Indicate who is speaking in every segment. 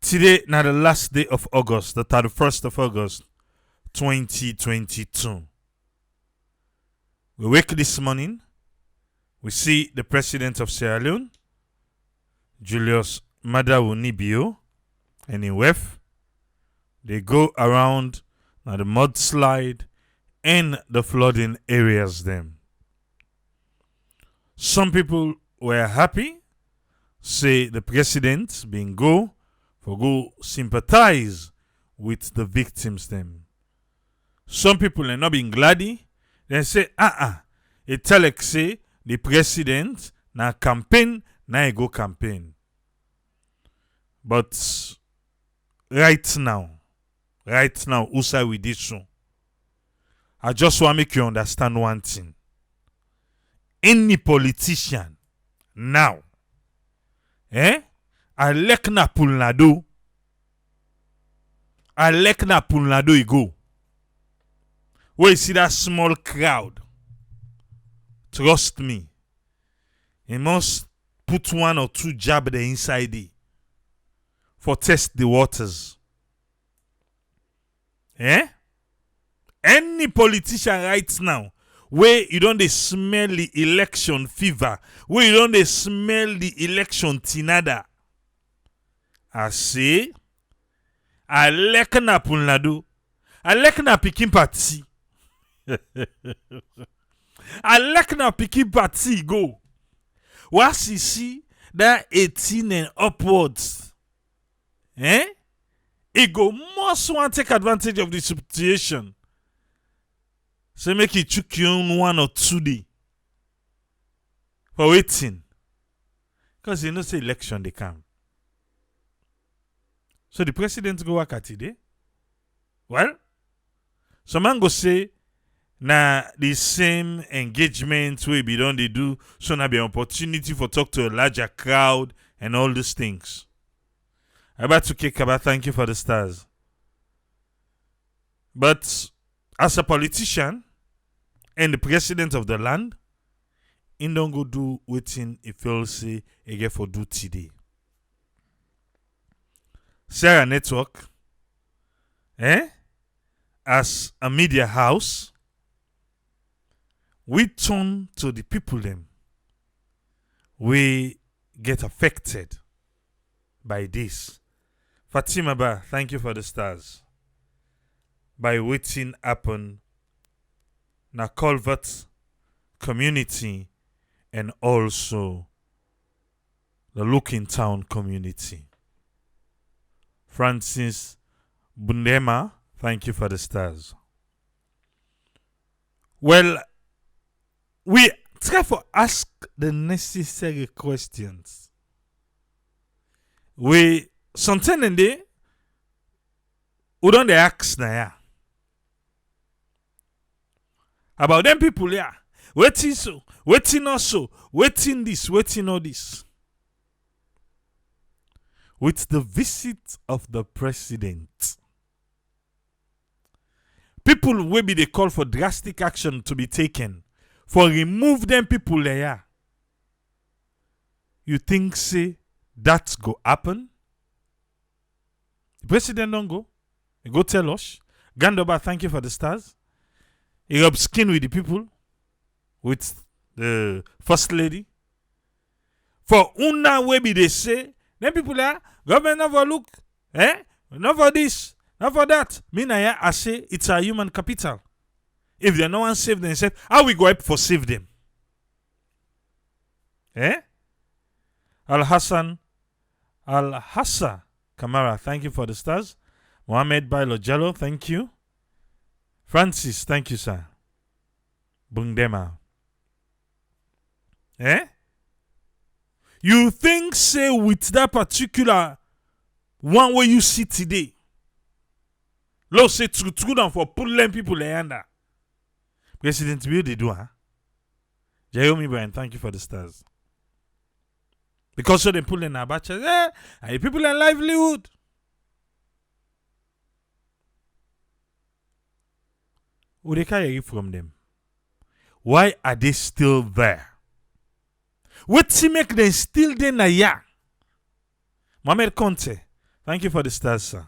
Speaker 1: Today, now the last day of August, the 31st of August, 2022. We wake this morning, we see the president of Sierra Leone, Julius Madawu Nibio, and in WEF. They go around now the mudslide and the flooding areas them. Some people were happy, say the president being go sympathize with the victims them. Some people are not being glady. They say, it tell like say the president na campaign, na go campaign. But right now, Usa with this show, I just want to make you understand one thing. Any politician now, Alekna Pulnado he go. Where you see that small crowd, trust me, he must put one or two jab there inside it for test the waters. Any politician right now, where you don't smell the election fever, where you don't smell the election tinada, I say, Alekna Pulnado, Alekna Pikin Party. Alekna Pikin Party go. What you see, that 18 and upwards, it go must want to take advantage of the situation. So make it took you on 1 or 2 days for waiting. Because you know say election they come. So the president go work at it. Well, some man go say, na the same engagement we be done they do, so na be an opportunity for talk to a larger crowd and all these things. About to kick about thank you for the stars. But as a politician and the president of the land, he don't go do waiting if he'll say he get for do today. Sarah Network, as a media house, we turn to the people them. We get affected by this. Fatima Ba, thank you for the stars. By waiting happen na Culvert community and also the Looking Town community. Francis Bundema, thank you for the stars. Well, we try to ask the necessary questions. We sometimes in there, we don't ask na about them people here. Waiting so, waiting also, waiting this, waiting all this. With the visit of the president, people will be they call for drastic action to be taken for remove them people there. You think say that go happen? The president don't go. He go tell us. Gandoba, thank you for the stars. He rub skin with the people, with the first lady. For una way be they say, then people there, government never look, not for this, not for that. Me na I say it's a human capital. If they no one save themselves, how we go help for save them? Al-Hassan Kamara, thank you for the stars. Mohammed Bailo Jallo, thank you. Francis, thank you, sir. Bungdema. You think, say, with that particular one where you see today, Lord say true down for pulling people under. President Bill, they do, Jeremy Brian, thank you for the stars. Because so they pull in Abacha, and people in livelihood. Who they carry from them? Why are they still there? What to make them still there na ya? Mohamed Conte, Thank you for the stars, sir.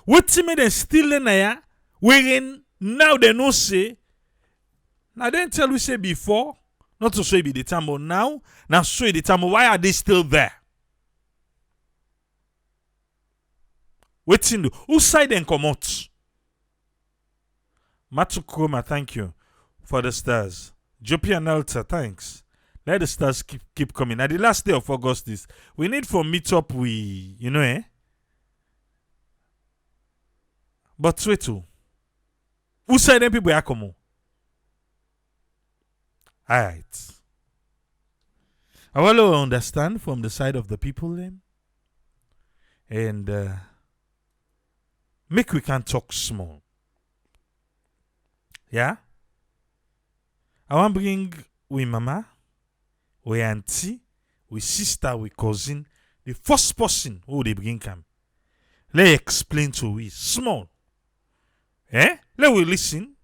Speaker 1: Wetin make dem still in there? Wherein now they no say. Now then tell we say before, not to say be the time, but now so the time. Why are they still there? Wetin do? Who side dem comot? Matukroma, thank you for the stars. Jopi and Alta, thanks. Let the stars keep coming. At the last day of August, we need for meetup. But wait to. Who side them people are coming? Alright. I want to understand from the side of the people then. And make we can talk small. Yeah? I want to bring we mama, we auntie, we sister, we cousin, the first person who they bring come. Let explain to we small. Let we listen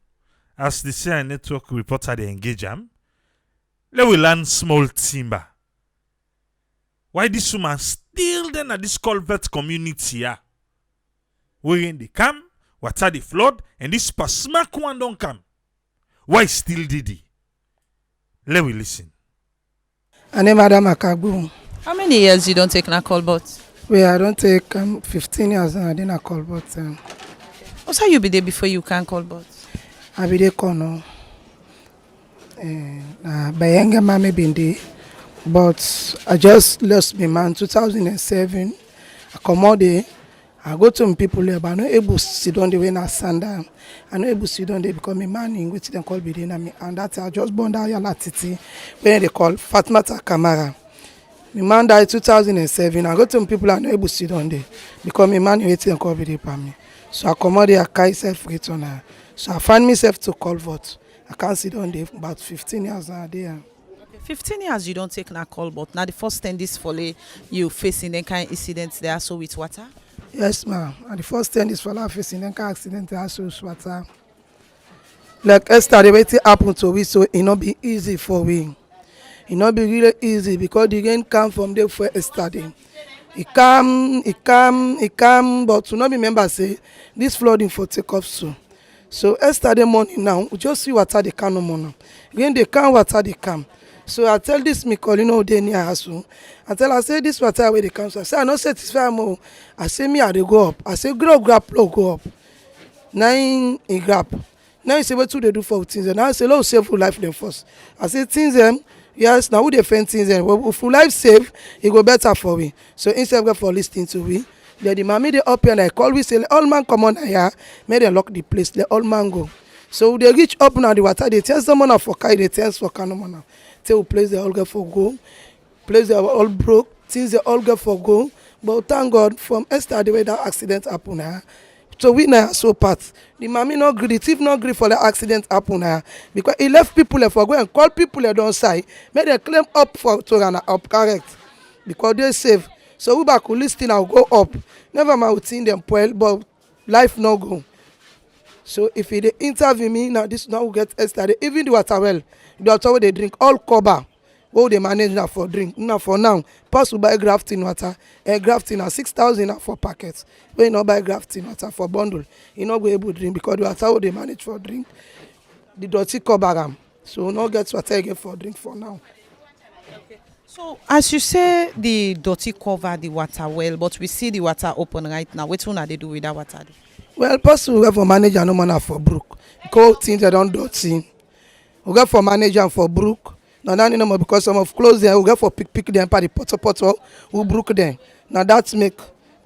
Speaker 1: as the CI network reporter they engage them. Let we learn small timber. Why this woman still then at this culvert community? Yeah? Wherein they come, water the flood, and this smack one don't come. Why still did he? Let we listen.
Speaker 2: Madam Akagbu.
Speaker 3: How many years you don't take na call bot?
Speaker 2: Well, I don't take 15 years I didn't call bot.
Speaker 3: What's how you be there before you can call bot?
Speaker 2: I be there kono. By younger mommy been there, but I just lost my man 2007. I come out there. I go to people there, but I'm not able to sit down the way I stand down. I'm not able to sit down there because my man in which they call me, and that's I just born that yala titi when they call Fatmata Kamara. My man died 2007. I go to people I'm not able to sit down there because my man in which they call me. So I come out there, I carry self-return. So I find myself to call vote. I can't sit down there about 15 years now there.
Speaker 3: 15 years you don't take na call bot. Now the first 10 this follow you facing any kind of incidents there so with water?
Speaker 2: Yes, ma'am. And the first 10 is for life facing any kind of accident also water. Like yesterday, what happened to we, so it not be easy for we. It not be really easy because the rain come from there for yesterday. It come, but to not remember say this flooding for take off soon. So yesterday morning now, we just see water they come no more now. When they come, water they come. So I tell this me calling all day near us. I say this water where they come. So I say I not satisfied more. I say me I they go up. I say grab go up. 9 in grab. Now you say what do they do for things? And I say let's save for life them first. I say things them. Yes, now we defend things them. Well, if life save, it go better for we. So instead of for listening to we, the mommy they up here and I call we say all man come on here. May they lock the place. Let all man go. So they reach up now the water. They tell someone for carry. They tell for cannon. Till place they all get for go, place they all broke, things they all get for go. But thank God from yesterday way that accident happened. So we now so part. The mommy not agree, the thief not agree for the accident happen because he left people there for go and call people there don't side. Make they claim up for to run up correct because they save. So we back to listen now go up. Never mind we think them well, but life no go. So if they interview me now, this now we get yesterday. Even the water well, the water where they drink all cover. What they manage now for drink. Now for now, pass to buy grafting water. Grafting at 6,000 for packets. When you not buy grafting water for bundle, you not go able to drink because the water what they manage for drink, the dirty cover them. So not get water again for drink for now.
Speaker 3: So as you say, the dirty cover the water well, but we see the water open right now. What one they do with that water?
Speaker 2: Well, person we have for manager no man for brook. Because things they don't dirty. We get for manager for brook. Now that no more because some of clothes there we get for pick them by the potter who brook them. Now that make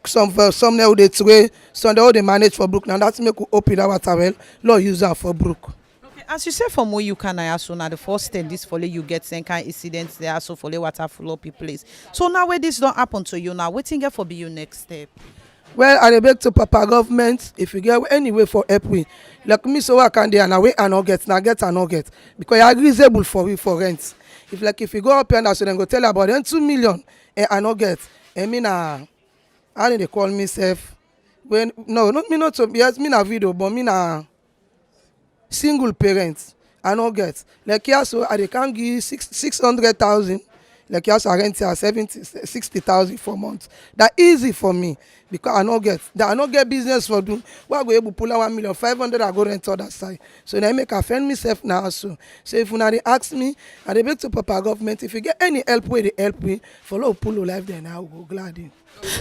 Speaker 2: some there they tray, some they manage for brook. Now that make we open that water well, Lord use that for brook.
Speaker 3: Okay, as you say from where you can also now the first 10 this follow you get some kind of incidents there also follow water full up your place. So now where this don't happen to you now, waiting for be your next step.
Speaker 2: Well, I beg to Papa government if you get any way for help we. Like me so I can there and away and not get because I reasonable for we for rent. If you go up here and so then go tell about them 2 million and I not get. I mean how they call me self when no not me not to yes me na video but me na single parents I not get. Like here so I they can give 600,000 Like you also rent here 60,000 for month. That easy for me because I not get business for do. Why go able pull out 1,500,000 I go rent other side. So then make a friend myself now also. So if una dey ask me, I dey beg to Papa government if you get any help where they help me, follow pull life then I will go gladly.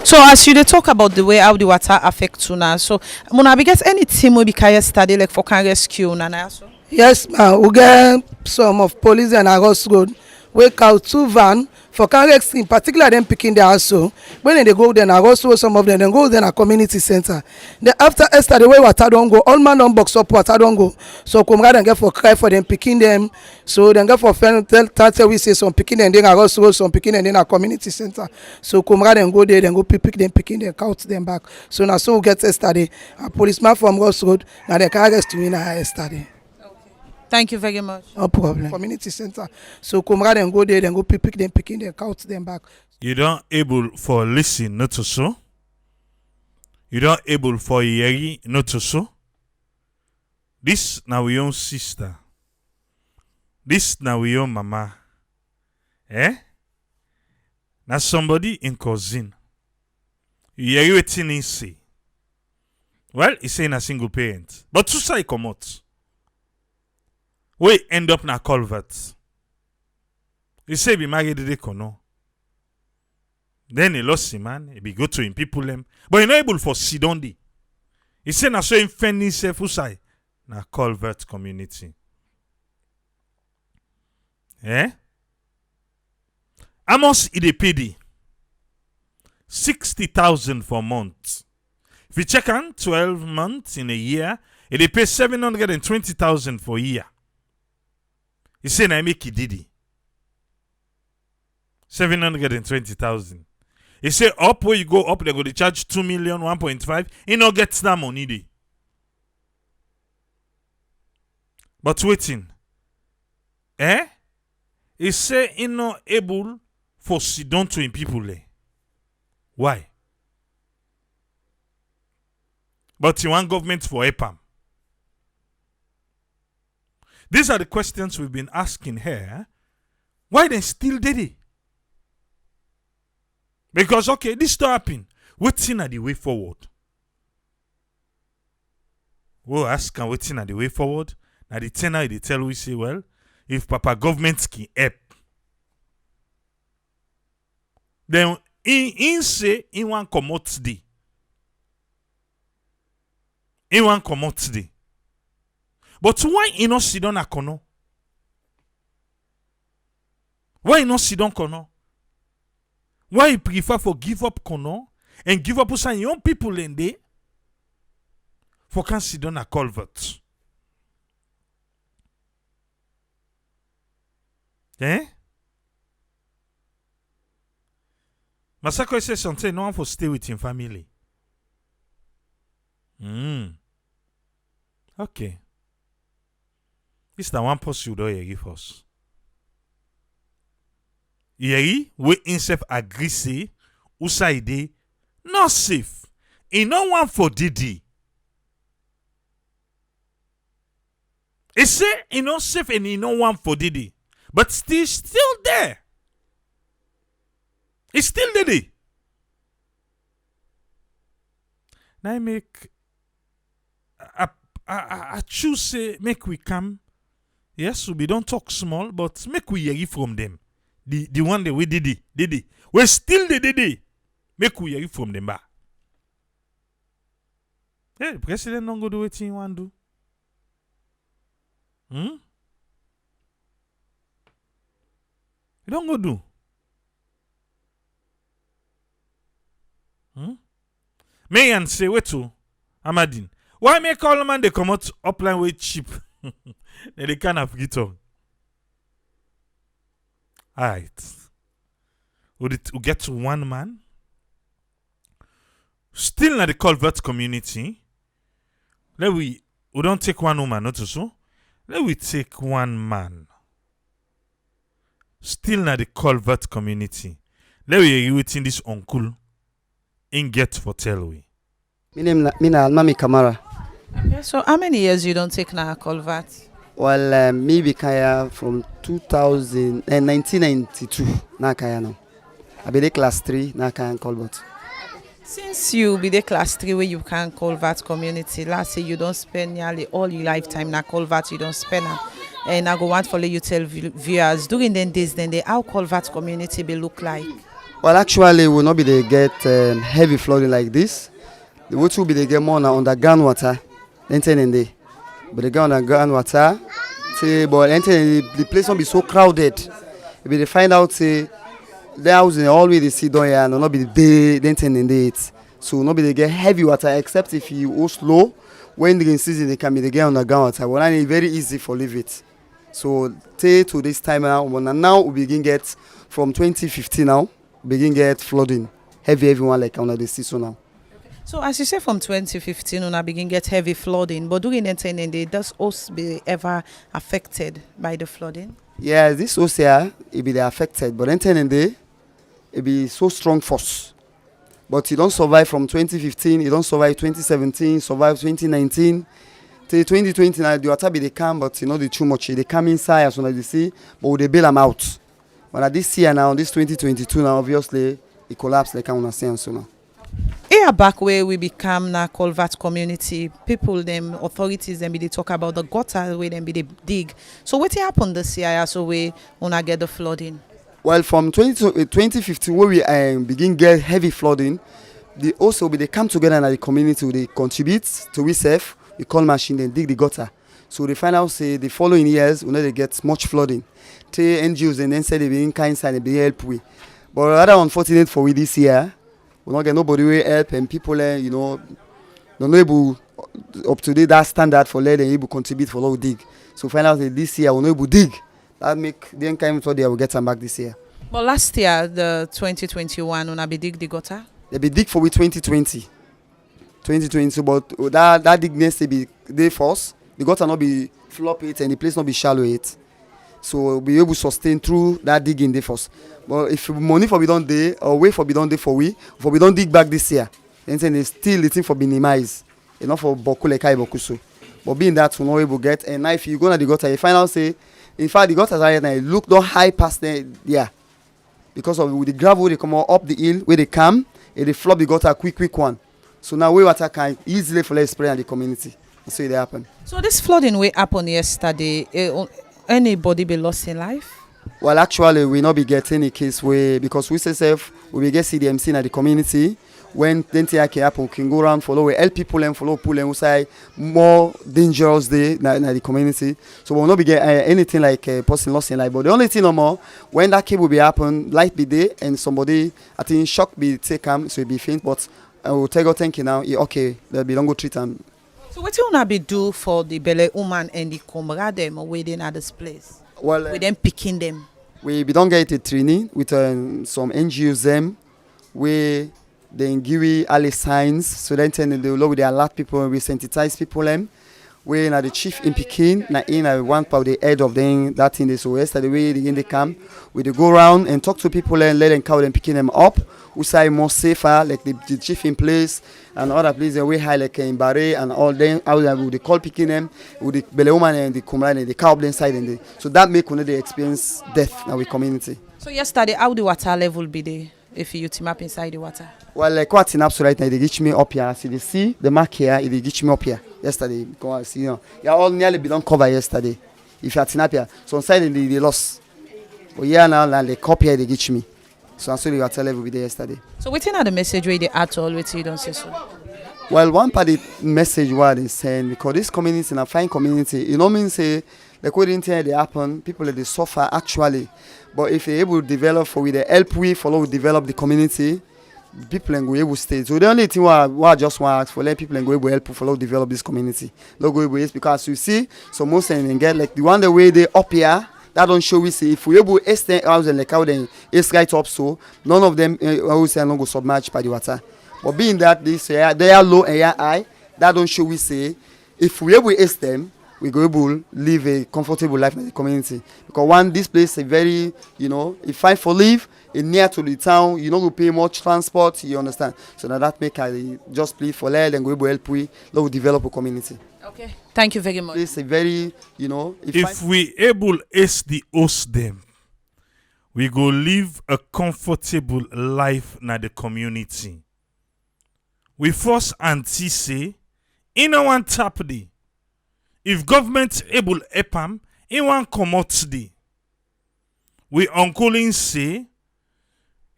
Speaker 3: So as you dey talk about the way how the water affect una, so muna be get any team wey be carry study like for can rescue una na so.
Speaker 2: Yes, ma. We get some of police and Agos Road. We call 2 van for Kanrex in particular them picking their also. When they go then Agos Road, some of them then go then a community center. Then after Esther the way water don't go, all man don't box up water don't go. So come and get for cry for them picking them. So then get for friend tell we say some picking them then Agos Road, some picking them then a community center. So come and go there then go pick them picking them count them back. So now so we get Esther a policeman from Agos Road now they can arrest you in Esther.
Speaker 3: Thank you very much.
Speaker 2: No problem. Community center. So comrade and go there, then go pick them, picking them, count them back.
Speaker 1: You don't able for listen not to so. You don't able for hearing not to so. This now we own sister. This now we own mama. Now somebody in cousin. You hear wetin he say. Well, he saying a single parent. But two side come out. We end up na culvert. He say be married de kono. Then he lost him man. He be go to him people them. But he not able for sit down there. He say na so him fend himself usai na culvert community. Amos he dey pay the 60,000 for month. If you check on 12 months in a year, he dey pay 720,000 for a year. He say na make he did it. 720,000. He say up where you go up, they go to charge 2 million, 1.5. He no gets that money dey. But waiting. He say he not able for sit down to him people there. Why? But he want government for help am. These are the questions we've been asking here. Why they still did it? Because, okay, this don't happen. Waiting at the way forward. We'll ask and waiting at the way forward. Now the tenor they tell we say, well, if Papa government can help, then he say he want come out today. He want come out today. But why he not sit down a kono? Why he not sit down kono? Why he prefer for give up kono and give up some young people in there for can sit down a culvert? Masako says something no one for stay with him family. Okay. This is the one post you do give us. Yeri, we himself agree say, Usaide, not safe. He no one for Didi. He say he not safe and he no one for Didi. But still there. He still Didi. Now I make I choose say make we come. Yes, we don't talk small, but make we hear from them. The one that we did it. We still did it. Make we hear from them back. Hey, the president don't go do what he want to do. He don't go do. Mayan say, wait to Amadine. Why make all man they come out upline way cheap? They can't have it on. Alright. We get to one man. Still in the culvert community. We don't take one woman, not so. Let we take one man. Still in the culvert community. Let we hear waiting this uncle in get for tell we.
Speaker 4: My name is Mami Kamara.
Speaker 3: Okay, so how many years you don't take now culvert?
Speaker 4: Well, me be kaya from 2000 and 1992 na kaya now. I be the class 3 na kaya in Colbert.
Speaker 3: Since you be the class 3 where you can Colvert community, last say you don't spend nearly all your lifetime na Colvert, you don't spend am. And I go want for you tell viewers during them days then the how Colvert community be look like.
Speaker 4: Well, actually, we will not be they get heavy flooding like this. The water will be they get more now underground water. Enter in day, but they get underground water. Say, but enter the place won't be so crowded. If they find out say the house in all way they see down here and not be the day enter in day it. So not be they get heavy water except if you go slow. When the rain season they can be they get underground water. Well, it's very easy for leave it. So till to this time now we begin get from 2015 now begin get flooding heavy one like under the season now.
Speaker 3: So as you say from 2015 when I begin get heavy flooding, but during that time they does us be ever affected by the flooding?
Speaker 4: Yeah, this house here it be affected, but then day it be so strong force. But it don't survive from 2015, it don't survive 2017, survive 2019. Till 2020 now the water be they come, but you know they too much. They come inside as soon as they see, but they bail them out. But this year now, this 2022 now, obviously it collapsed like I wanna say and so now.
Speaker 3: Here back where we become na Colvert community, people them authorities them be they talk about the gutter where them be they dig. So what happened this year so we wanna get the flooding?
Speaker 4: Well, from 2015 where we begin get heavy flooding, they also be they come together in the community, they contribute to we safe. We call machine then dig the gutter. So they find out say the following years when they get much flooding. Take NGOs and then say they be in kind side and be help we. But rather unfortunate for we this year, we not get nobody will help and people you know don't able up to date that standard for let them able contribute for low dig. So find out that this year we not able dig. That make the kind thought they will get some back this year.
Speaker 3: But last year the 2021 when I be dig the gutter?
Speaker 4: They be dig for we 2020. 2020, but that digness be there first. The gutter not be flop it and the place not be shallow it. So we'll be able to sustain through that digging there first. But if money for be done there or wait for be done there for we don't dig back this year, then it's still the thing for minimize. Enough for boku lekai bokuso. But being that we not able to get and now if you go to the gutter, you find out say in fact the gutters are now look don't high past there, yeah. Because of the gravel they come up the hill where they come and they flop the gutter quick one. So now we water can easily for less spray in the community. So it happen.
Speaker 3: So this flooding way happened yesterday. Anybody be lost in life?
Speaker 4: Well, actually, we not be getting a case where because we say we be get CDMC in the community. When then thing can happen, we can go around follow help people and follow pull and we say more dangerous day in the community. So we will not be get anything like a person lost in life. But the only thing no more when that cable be happen, light be there and somebody I think shock be taken so it be faint, but I will take out thank you now. Okay, they'll be don't go treat them.
Speaker 3: So what you wanna be do for the Bele woman and the comrade them waiting at this place?
Speaker 4: Well,
Speaker 3: with them picking them.
Speaker 4: We don't get a training with some NGOs them we then give we all signs so then they will with the alert people and we sensitize people them. We na the chief in Peking na in one part of the head of them that thing they so yesterday we in the camp we they go around and talk to people and let them cover them picking them up. We say more safer like the chief in place and other places we high like in Barre and all them how they call picking them with the Bele woman and the comrade and the cow them side and the, so that make when they experience death in our community.
Speaker 3: So yesterday how the water level be there if you team up inside the water?
Speaker 4: Well, like what's in absolute right now, they reach me up here. See, they see the mark here, they reach me up here yesterday. Because see, you know, you all nearly been covered yesterday. If you're in up here, so on side they lost. But yeah, now they copy here, they reach me. So I'm sorry, the water level be there yesterday.
Speaker 3: So waiting at the message where they at all, wait you don't say so.
Speaker 4: Well, one part of the message what they saying because this community is a fine community. You know, mean say the couldn't tell they happen. People that they suffer actually, but if they able to develop for with the help we follow develop the community. People and go able to stay. So the only thing what I just want to ask for let people and go able to help follow develop this community. Not go able is because you see, so most of them get like the one the way they up here. That don't show we see if we able to extend house and like how then it's right up so none of them I will say no go submerged by the water. But being that this they are low and they are high, that don't show we say if we able to extend we go able live a comfortable life in the community. Because one, this place is very, you know, it fine for live, it near to the town, you know, we pay much transport, you understand. So now that make I just play for land and go able help we develop a community.
Speaker 3: Okay, thank you very much.
Speaker 4: It's a very, you know,
Speaker 1: If we able ace the host them, we go live a comfortable life na the community. We first anti say, in one tap day, if government able help am, in one comot day. We uncalling say,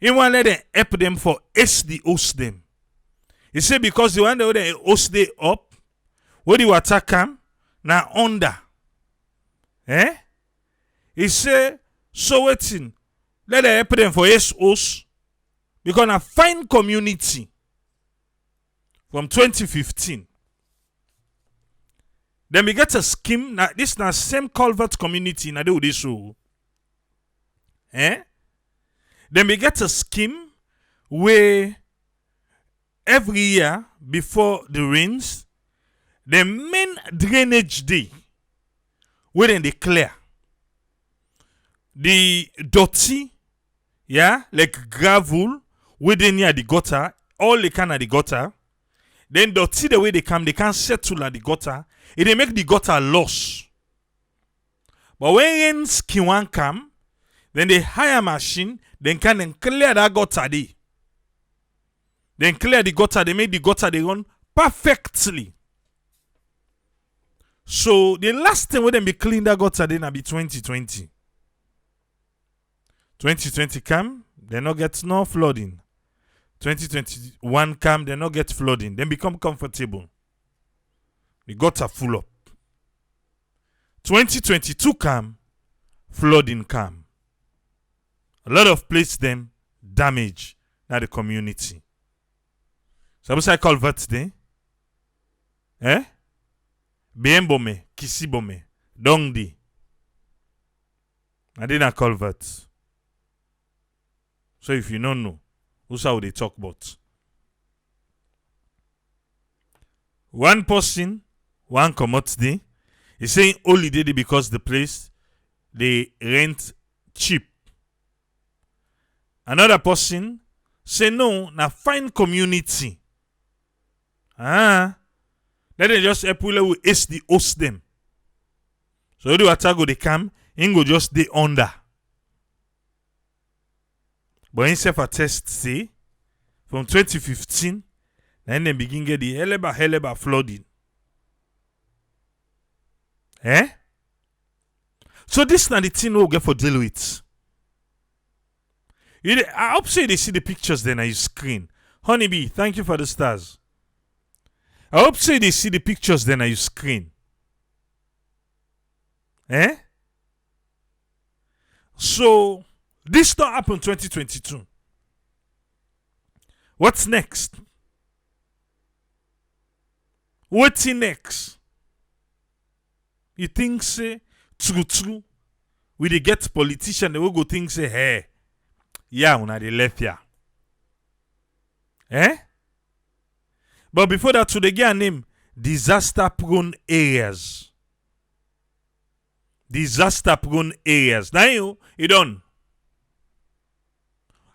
Speaker 1: in one let them help them for ace the host them. He say because the one that they host day up, where the water come, na under. He say, so waiting. Let them help them for host because na fine community from 2015. Then we get a scheme. Now this na same culvert community na do this show. Then we get a scheme where every year before the rains, the main drainage day where then they clear the dirty, yeah, like gravel within near the gutter, all they can at the gutter. Then dirty the way they can't settle at the gutter. It they make the gutter loss. But when rains can come, then they hire machine, then can then clear that gutter day. Then clear the gutter, they make the gutter they run perfectly. So the last time when they be clean that gutter then will be 2020. 2020 come, they not get no flooding. 2021 come, they not get flooding. Then become comfortable. The gutter full up. 2022 come, flooding come. A lot of places them damage now the community. So what's I culvert then? Biembome, Kisibome, Dongdi. I didn't culvert. So if you don't know, who's how they talk about? One person, one commodity, is saying only did it because the place they rent cheap. Another person say no, na fine community. Then they just help we ace the host them. So the water go they come, in go just they under. But himself a test say from 2015, then they begin get the heleba flooding. So this na the thing we'll get for deal with. I hope so they see the pictures then on your screen. Honeybee, thank you for the stars. I hope so they see the pictures then on your screen. So this not happen 2022. What's next? What's next? You think say true we dey get politician they will go think say hey yeah una dey left here. But before that to the get a name disaster prone areas. Disaster prone areas. Now you done.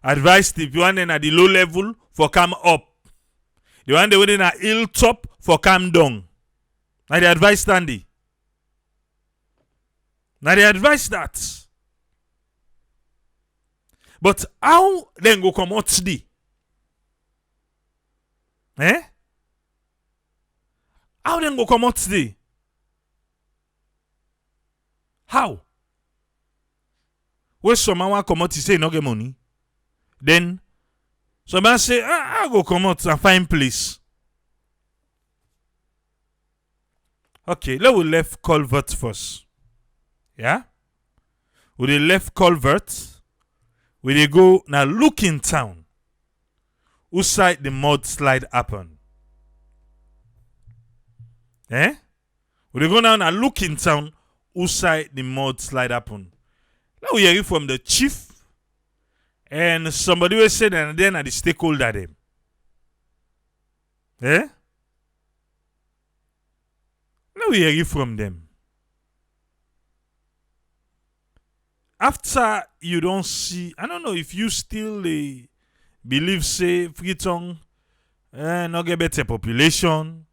Speaker 1: Advise the one at the low level for come up. The one they within a hilltop for come down. Now the advice standy. Now they advise that. But how then go come out today? How then go come out today? How? Where someone want come out to say no get money? Then someone say, I go come out and find place. Okay, let we left culvert first. Yeah? With the left culvert, we dey go now look in town. Who side the mudslide happen? We dey go now and look in town. Who side the mudslide happen? Now we hear it from the chief and somebody will say that then at the stakeholder them. Now we hear it from them. after you don't see, I don't know if you still believe say Freetown no get better population.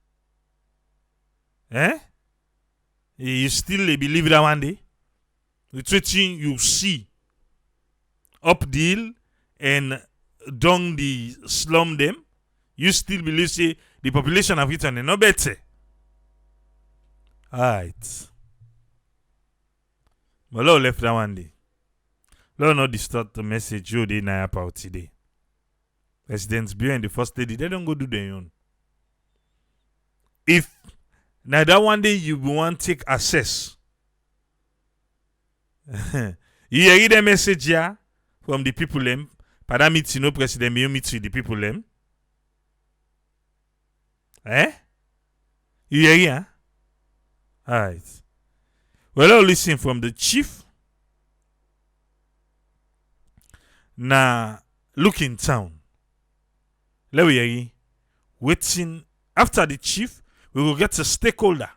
Speaker 1: You still believe that one day? With what you see up the hill and down the slum them, you still believe say the population of Freetown is no better. Alright. But Lord left that one day. Lord not distort the message you did now about today. Residents behind the first lady, they don't go do their own. If now that one day you want to take access, you hear the message here from the people them. Pada meet no president, you meet with the people them. You hear here? Alright. Well, I'll listen from the chief. Now, look in town. Let me hear. Waiting after the chief, we will get a stakeholder.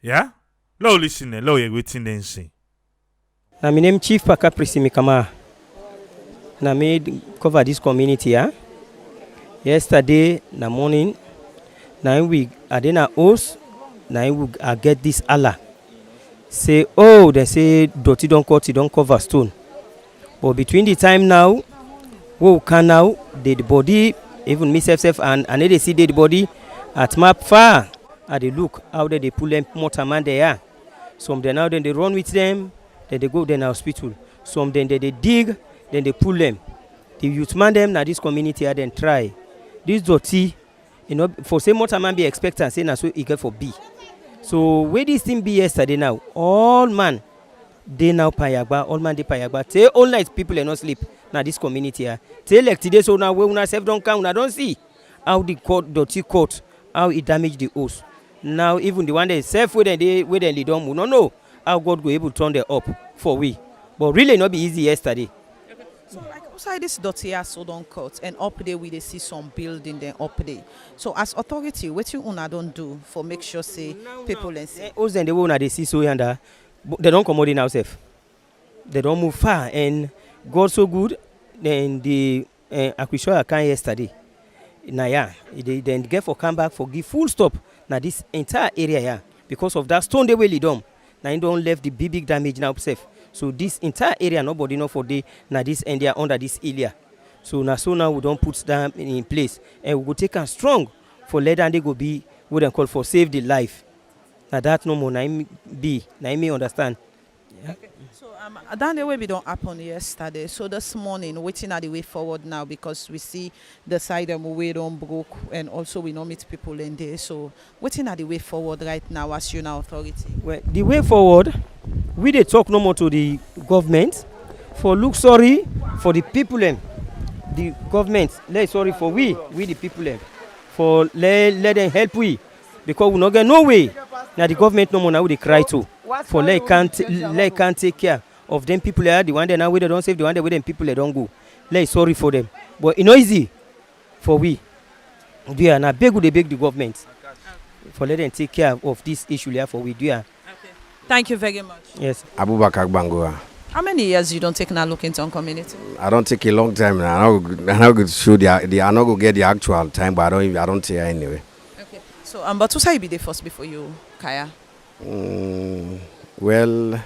Speaker 1: Yeah? Let me listen. Let me waiting then see.
Speaker 5: Now, my name Chief Paka Prisimikama. Now, I cover this community. Yeah? Yesterday, in the morning, now we are in a house. Now we get this Allah. Say, oh, they say, dirty don't cut, it don't cover stone. But between the time now, we can now, the body, even myself and they see the body at map far. And they look how they pull them motor man there. Some then now then they run with them, then they go to the hospital. Some then they dig, then they pull them. The youth man them now this community then try. This dirty, you know, for say motor man be expectant, say now so eager for B. So where this thing be yesterday now, all man, they now payagba, all man they payagba. Say all night people are not sleep. Now this community here. Say like today so now we una self don't count, una don't see how the court dirty court, how it damaged the host. Now even the one that self where they don't move, no know how God go able to turn them up for we. But really not be easy yesterday.
Speaker 3: So like outside this dirty ass so don't cut and up there we they see some building then up there. So as authority, what you una don't do for make sure say people and say
Speaker 5: us then they will they see so yonder, they don't come out in ourselves. They don't move far and God so good. Then the acquisition came yesterday. Now yeah, they then get for come back for give full stop. Now this entire area here because of that stone they will lead them. Now you don't left the big damage now safe. So this entire area, nobody know for the now this area under this area. So now we don't put them in place and we go take them strong for later and they go be what they call for save the life. Now that no more. Now me understand. Yeah.
Speaker 3: Okay. So that the way we don't happen yesterday. So this morning, waiting at the way forward now because we see the side of we don't broke and also we don't meet people in there. So waiting at the way forward right now as you now authority.
Speaker 5: Well, the way forward, we they talk no more to the government for look sorry for the people them. The government let sorry for we the people them for let them help we because we not get no way. Now the government no more now they cry to for they can't take care of them people there. The one they now we they don't save the one they with them people they don't go. Let sorry for them. But it's not easy for we. We are now beg the government for let them take care of this issue here for we do. Okay.
Speaker 3: Thank you very much.
Speaker 5: Yes.
Speaker 6: Abubakar Bangura.
Speaker 3: How many years you don't take now look into on community?
Speaker 6: I don't take a long time now. I'm not going to show I'm not going to get the actual time, but I don't say anyway.
Speaker 3: Okay. So but who say you be the first before you, Kaya?
Speaker 6: Well,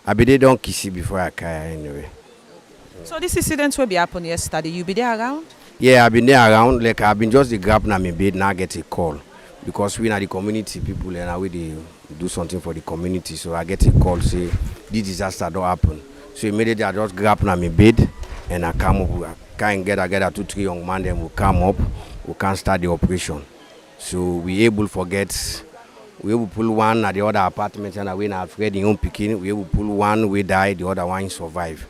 Speaker 6: I be there don't kiss before I Kaya anyway.
Speaker 3: So this incident will be happen yesterday. You be there around?
Speaker 6: Yeah, I've been there around. Like I've been just the grab na my bed now get a call because we are the community people and we do something for the community. So I get a call say this disaster don't happen. So immediately I just grab na my bed and I come up. I can't get 2-3 young man. Then we come up. We can start the operation. So we able pull one at the other apartment and we not afraid the young picking. We able pull one, we die, the other one survive.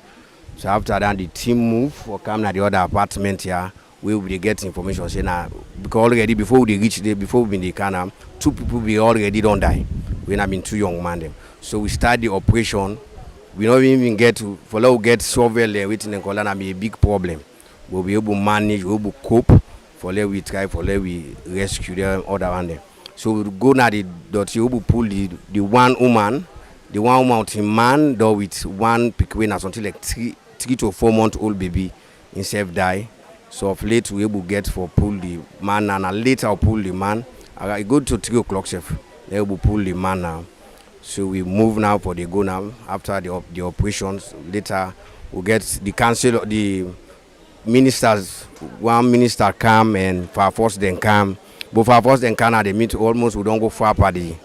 Speaker 6: So after that, the team move or come to the other apartment here. We will get information. Say now, because already before we reach there, before we in the canal, 2 people we already don't die. We have been 2 young men them. So we start the operation. We don't even get to follow get surveil there waiting and call and be a big problem. We'll be able to manage, we'll be able to cope. For let we try, for let we rescue them other one them. So we go now the dot. We will pull the one woman. the 1 mountain man though with one pikin na something like 3 to 4 month old baby himself die. So of late we able get for pull the man and later I'll pull the man. I go to 3 o'clock chef. They will pull the man now. So we move now for the go now after the operations. Later we get the council, the ministers. One minister come and for force then come. But for force then come, they meet almost. We don't go far by the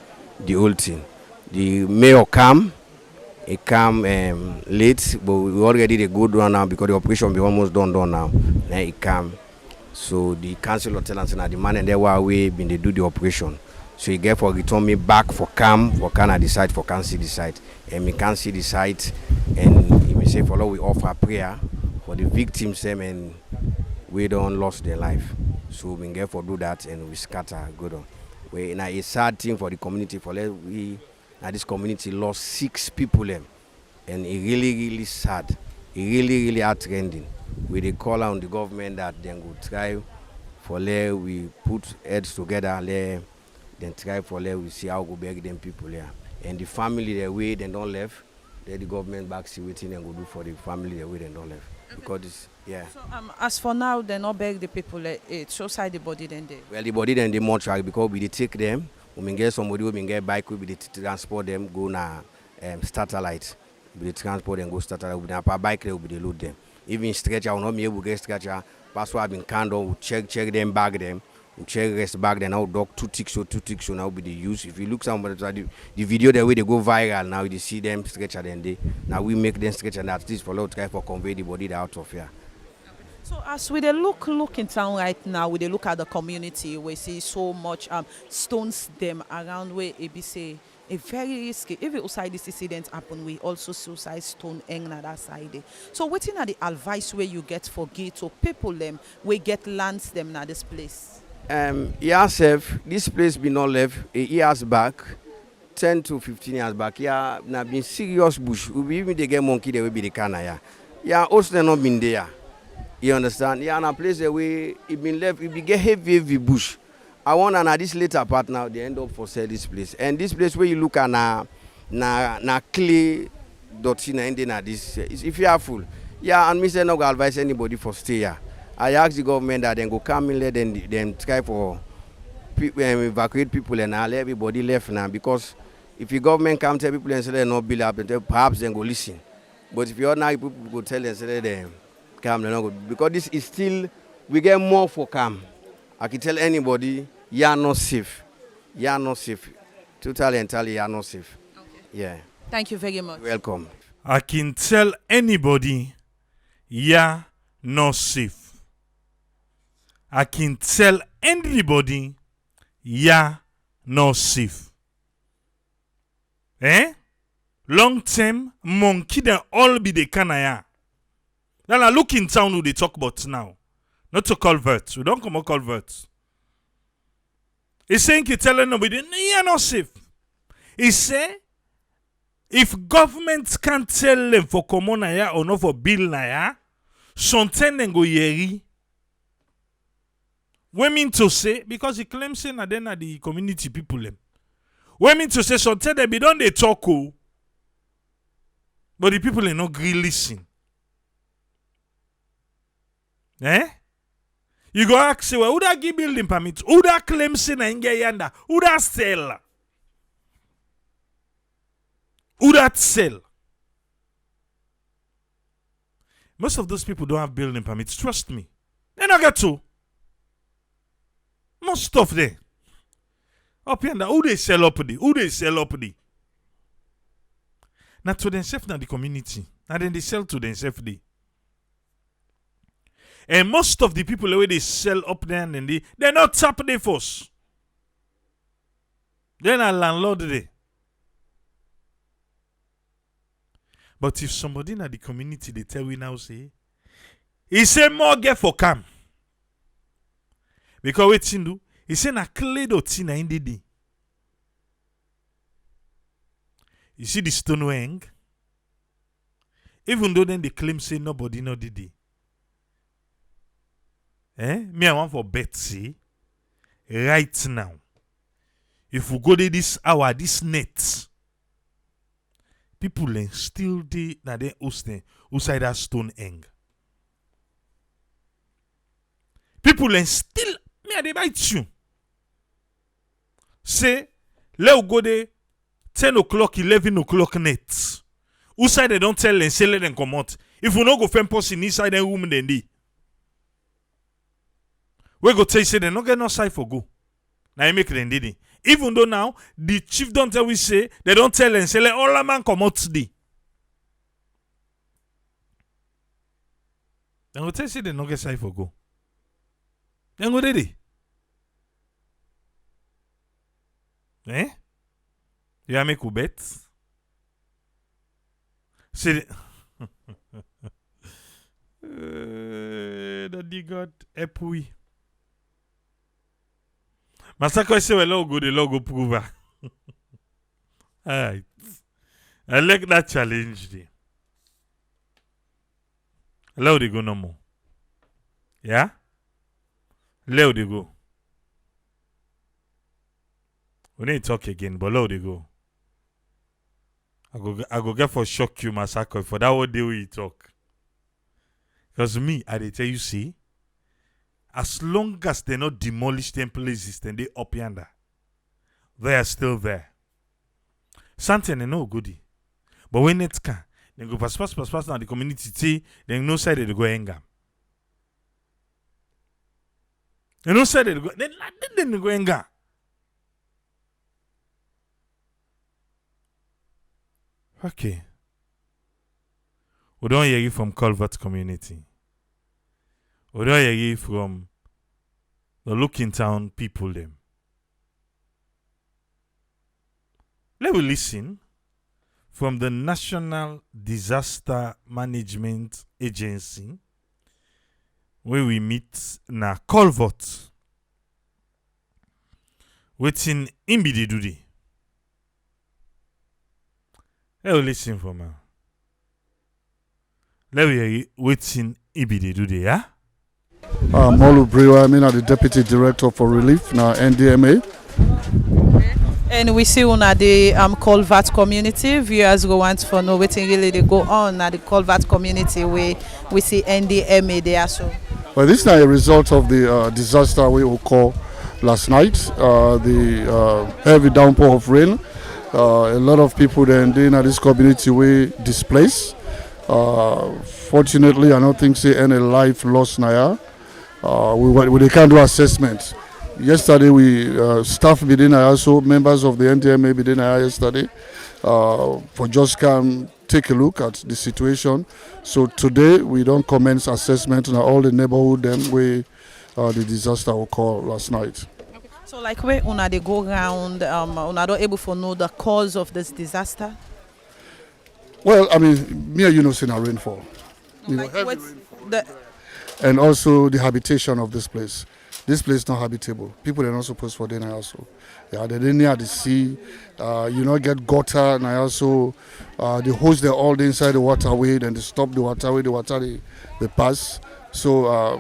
Speaker 6: whole thing. The mayor come. He come late, but we already the good one now because the operation be almost done now. Then he come. So the council tell us the man and they were away when they do the operation. So he get for return me back for can at the site for can see the site. And we can see the site and he may say follow we offer prayer for the victims and we don't lost their life. So we get for do that and we scatter good on. We now a sad thing for the community for we now this community lost 6 people and it really sad. It really heartrending. We they call on the government that then go try for we put heads together then try for we see how go beg them people here. And the family they way they don't left, then the government back see waiting and go do for the family they way they don't left. Because this, yeah.
Speaker 3: So as for now, they not beg the people show side the body then they.
Speaker 6: Well the body then they mortuary because we they take them, we get somebody we get bike, we they transport them, go na satellite. We transport them, go satellite, we na bike we they load them. Even stretcher, we not be able to get stretcher, password been candle, we check them, bag them. We check rest back then now dog 2 ticks so now be the use. If you look somebody the video the way they go viral now you see them stretcher then they now we make them stretcher and at least for try for convey the body out of here.
Speaker 3: So as we they look in town right now, we they look at the community, we see so much stones them around where it say a very risky. If outside this incident happen, we also suicide stone hang on that side. So waiting at the advice where you get for ghetto people them we get lands them na this place.
Speaker 6: This place been not left years back, 10 to 15 years back. Yeah, now been serious bush. We even they get monkey they will be the canna. Yeah, also not been there. You understand? Yeah, and a place that we it been left. It be get heavy bush. I want this later part now. They end up for sell this place. And this place where you look at na clay dirty na ending at this. If you are full, yeah, and me say no go advise anybody for stay here. I asked the government that then go come in let them try for evacuate people and all everybody left now because if the government come tell people and say they not build up and perhaps then go listen. But if you ordinary people go tell them say they come they not go because this is still we get more for come. I can tell anybody you are not safe. You are not safe. Totally entirely you are not safe.
Speaker 3: Okay.
Speaker 6: Yeah.
Speaker 3: Thank you very much.
Speaker 6: Welcome.
Speaker 1: I can tell anybody you're not safe. I can tell anybody you're not safe. Long term, monkey then all be the canaya. Then I look in town who they talk about now. Not to culverts. We don't come on culverts. He's saying he telling nobody you're not safe. He say if government can't tell them for come on or not for bill na something then go yeri. We mean to say, because he claims saying that then are the community people them. We mean to say something they be done they talk but the people are not really listen. You go ask say, well, who that give building permit? Who that claim say na inge yanda? Who that sell? Who that sell? Most of those people don't have building permits. Trust me. They not get to. Most stuff there. Up here, who they sell up the? Who they sell up the? Not to themselves, not the community. And then they sell to themselves. And most of the people the way they sell up there and then they're not tap the force. They're not landlord there. But if somebody in the community they tell we now say, he say more get for cam. Because what you do, he say na clay dot in the you see the stone hang? Even though then they claim say nobody no did it. Me I want for Betsy right now. If we go to this hour, this net, people still dey na den hosting outside that stone hang. People still me I dey bite you. Say let we go there 10 o'clock, 11 o'clock net. Outside they don't tell them, say let them come out. If we no go find person inside the room, then they. We go tell you, say they no get no side for go. Now you make them did it. Even though now, the chief don't tell we say, they don't tell them, say let all the man come out today. Then go tell you, say they no get side for go. Then go did it. Eh? You make a bet? Say Daddy God help we. Masako say well go the logo prover. Alright. I like that challenge there. Let they go no more. Yeah? Let they go. We need to talk again, but let they go. I go get for shock you, massacre, for that one day we talk. Because me, I dey tell you, see, as long as they not demolish them places, then they up yonder. They are still there. Something they no goodie. But when it can, they go pass now the community see, then no side they go anger. They no side they go, then they go anger. Okay. We don't hear you from Culvert community. We don't hear you from the Looking Town people them. Let me listen from the National Disaster Management Agency where we meet na Culvert. Waiting in be do dey. Let me listen from her. Let me hear you waiting EBD do they, yeah?
Speaker 7: Molu Brewer, I'm the Deputy Director for Relief, now NDMA.
Speaker 3: And we see una the Culvert community. Viewers go want for know waiting really they go on at the Culvert community where we see NDMA there. So
Speaker 7: Well, this is now a result of the disaster we occurred last night. The heavy downpour of rain. A lot of people then in this community were displaced. Fortunately, I don't think say any life lost now. We can't do assessment. Yesterday, we staff within also members of the NDMA within yesterday for just come take a look at the situation. So today we don't commence assessment in all the neighborhood them where the disaster occurred last night.
Speaker 3: so like where una they go round, una don't able to know the cause of this disaster.
Speaker 7: Well, I mean, me and you know, seeing a rainfall.
Speaker 3: Like what's the
Speaker 7: And also the habitation of this place. This place is not habitable. People are not supposed for dinner also. Yeah, they didn't near the sea. You know, get gutter and also they hose them all inside the waterway, then they stop the waterway, they pass. So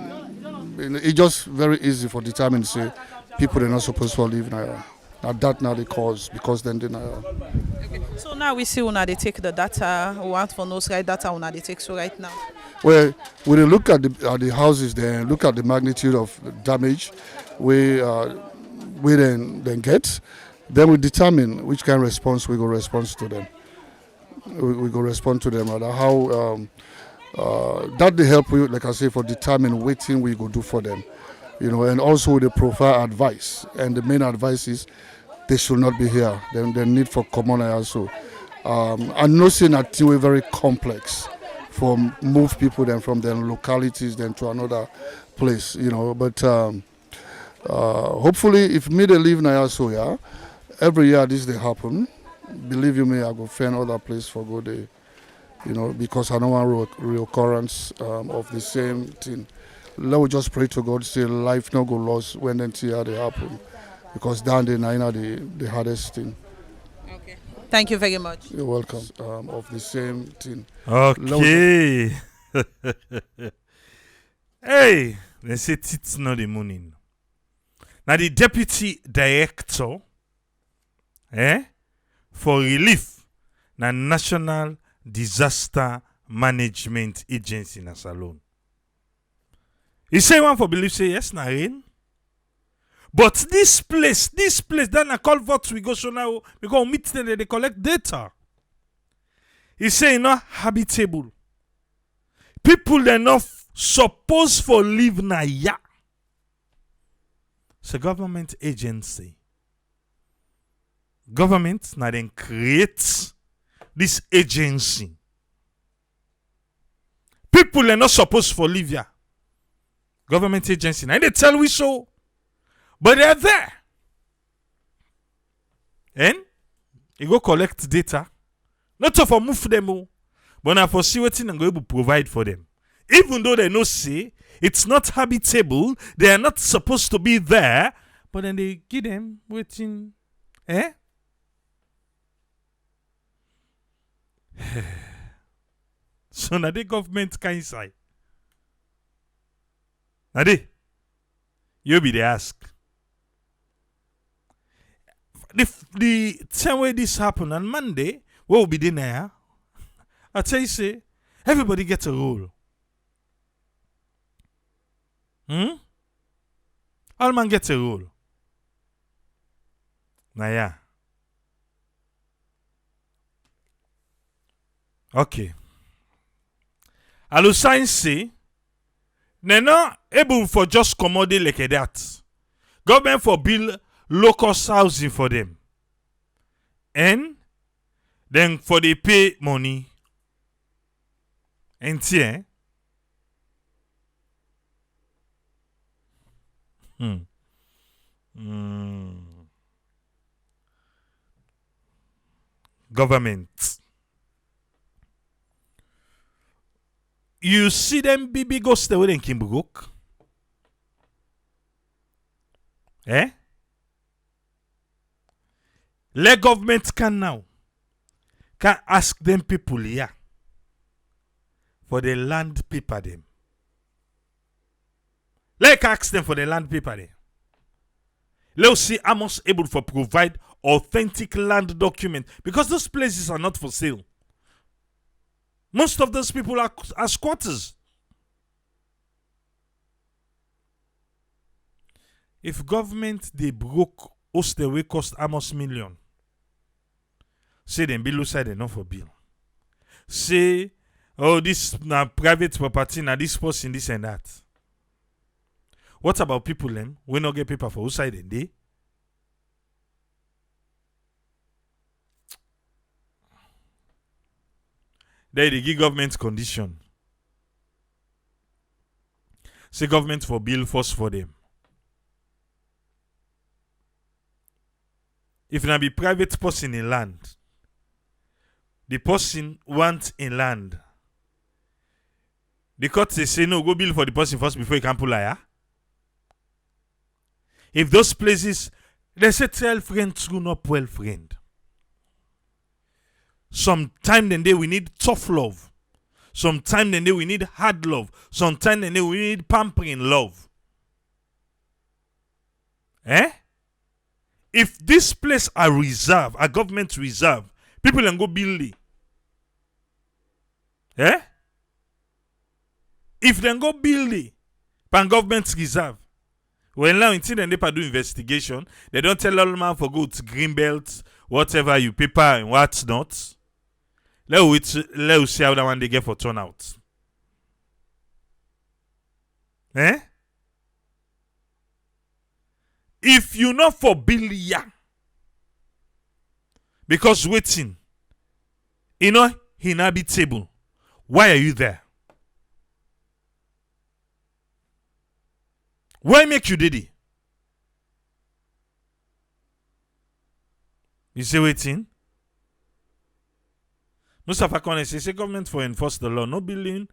Speaker 7: it's just very easy for determine to say people are not supposed to live now. Now that now the cause because then they
Speaker 3: okay. So now we see una they take the data. We want for no side data una they take so right now.
Speaker 7: Well, when you look at the houses there, look at the magnitude of the damage we then get, then we determine which kind of response we go respond to them. We go respond to them. How that they help you, like I say, for determine what thing we go do for them. You know, and also they provide advice. And the main advice is they should not be here. Then the need for common also. I'm not saying that thing is very complex for move people then from their localities then to another place, you know. But hopefully if me they live now also, yeah, every year this they happen. Believe you me, I go find other place for go there, you know, because I don't want reoccurrence of the same thing. Let me just pray to God, say life no go lost when then they happen, because down there now the hardest thing.
Speaker 3: Okay. Thank you very much.
Speaker 7: You're welcome. Of the same thing.
Speaker 1: Okay. Hey, they say it's not the morning. Now the deputy director for relief na National Disaster Management Agency na salon. He say one for believe say yes na rain. But this place, that na culvert we go so now, because we meet them, they collect data. He say not habitable. People they not supposed for live na ya. It's a government agency. Government na then create this agency. People are not supposed for live ya. Government agency. Now they tell we so. But they are there. And you go collect data. Not to for move them all. But now for see what I'm going to provide for them. Even though they no say it's not habitable, they are not supposed to be there. But then they give them waiting. So now the government can inside. Now you be the ask. The time where this happened on Monday, what will be there? I tell you, say, everybody gets a role. All man gets a role. Now yeah. Okay. Alusain say, they not able for just commodity like that. Government for build local housing for them. And then for they pay money. And tiens. Government. You see them BB go stay with Kimbugok? Let government can ask them people here for the land paper them. Let ask them for the land paper them. Let's see Amos able to provide authentic land document because those places are not for sale. Most of those people are squatters. If government they broke Osterway cost Amos million. Say them bill side enough for bill. Say, oh, this na private property, na this person, this and that. What about people then? We not get paper for outside and they? They give government condition. Say government for bill first for them. If na be private person in land, the person wants in land. The court say no, go bill for the person first before you can pull liar. If those places, they say tell friend screw up well friend. Sometime then we need tough love. Sometime then we need hard love. Sometime then we need pampering love. If this place are reserved, a government reserve, people can go build it. If they go build it, pan government reserve. Well, now until they do investigation, they don't tell all man for go to Greenbelt, whatever you paper and what's not. Let's see how that one they get for turnout. If you not for billion, because waiting, inhabitable, why are you there? Why make you did it? You say waiting? Mustafa Kone say government for enforce the law, no building,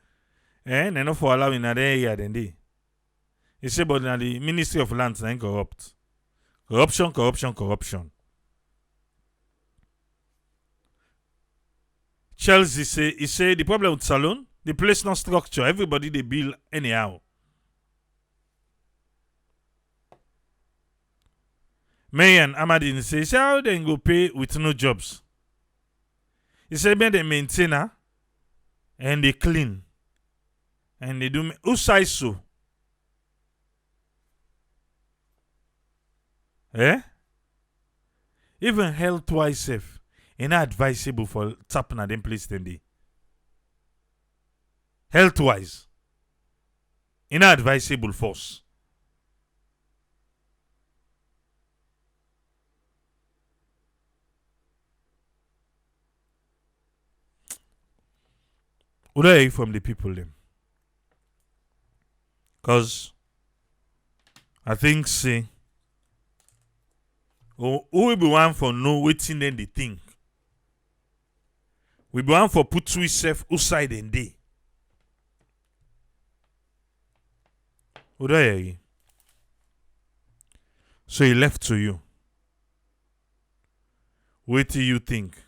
Speaker 1: and not for allowing that area then they. He say but now the Ministry of Lands is corrupt. Corruption. Chelsea he say the problem with Salon, the place not structure, everybody they build anyhow. Mayan Amadine say how they go pay with no jobs. He said, "When they maintain her and they clean and they do who size so? Eh? Even health wise safe, it's not advisable for tapping at them place then they. Health wise, it's not advisable for us. What are you from the people them? Cause I think say who will be one for know waiting then they think. We be one for put we self outside and day. What are you? So he left to you. Wait till you think.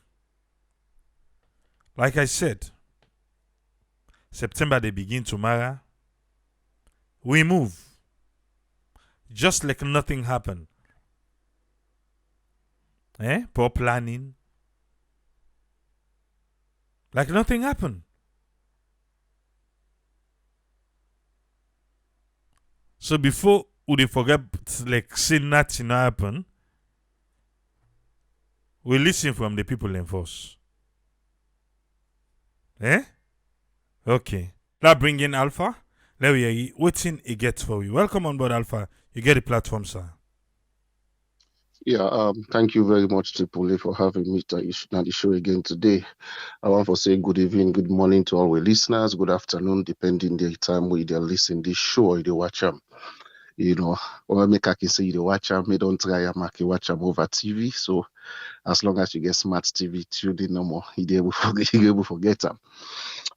Speaker 1: Like I said, September they begin tomorrow. We move. Just like nothing happened. Poor planning. Like nothing happened. So before we forget like say nothing happen, we listen from the people in force. Okay. That bring in Alpha. Let we hear waiting it gets for you. Welcome on board, Alpha. You get the platform, sir.
Speaker 8: Yeah, thank you very much, Tripoli, for having me on the show again today. I want to say good evening, good morning to all our listeners, good afternoon, depending the time we they're listening this show or they watch them. You know, or make I can say they watch them, they don't try and make you watch them over TV. So as long as you get smart TV, tuned in no more, you able to forget them.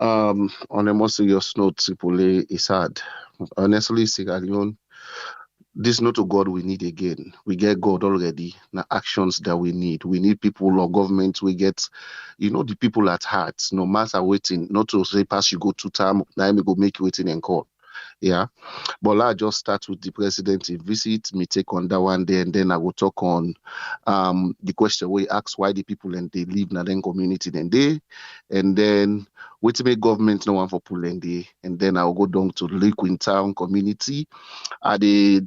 Speaker 8: On a more serious note, Tripoli is hard. Honestly, Sierra Leone, this not a God we need again. We get God already. Now actions that we need. We need people or government. We get, the people at heart. No matter waiting, not to say pass you go to time. Now me go make you waiting and call. Yeah. But I just start with the president visit, me take on that one day, and then I will talk on the question we ask why the people and they live in the community then they, and then we to make government no one for pull and they, and then I'll go down to Liquid Town community. At the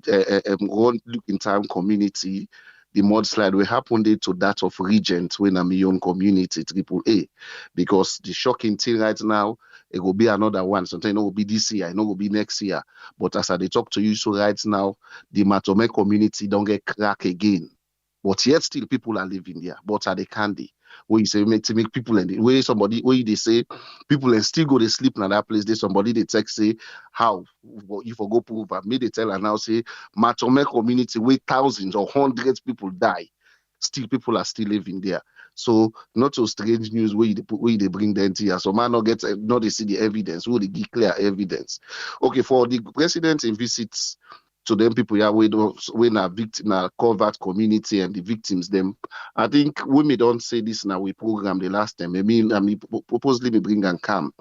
Speaker 8: one Liquid Town community, the mudslide will happen there to that of Regent when I'm your own community triple A, because the shocking thing right now it will be another one. Sometimes it will be this year, it will be next year. But as I they talk to you, so right now, the Matome community don't get crack again. But yet still people are living there. But are they candy? Where you say to make people and where somebody where they say people and still go to sleep in that place. There's somebody they text say how you for go prove and me they tell and now say Matome community where thousands or hundreds people die. Still people are still living there. So not so strange news where they bring the NTR. So man not get not they see the evidence, where they give clear evidence. Okay, for the president in visits to them people yeah we na victim na covert community and the victims them. I think we don't say this now we program the last time. I mean purposely we bring and come.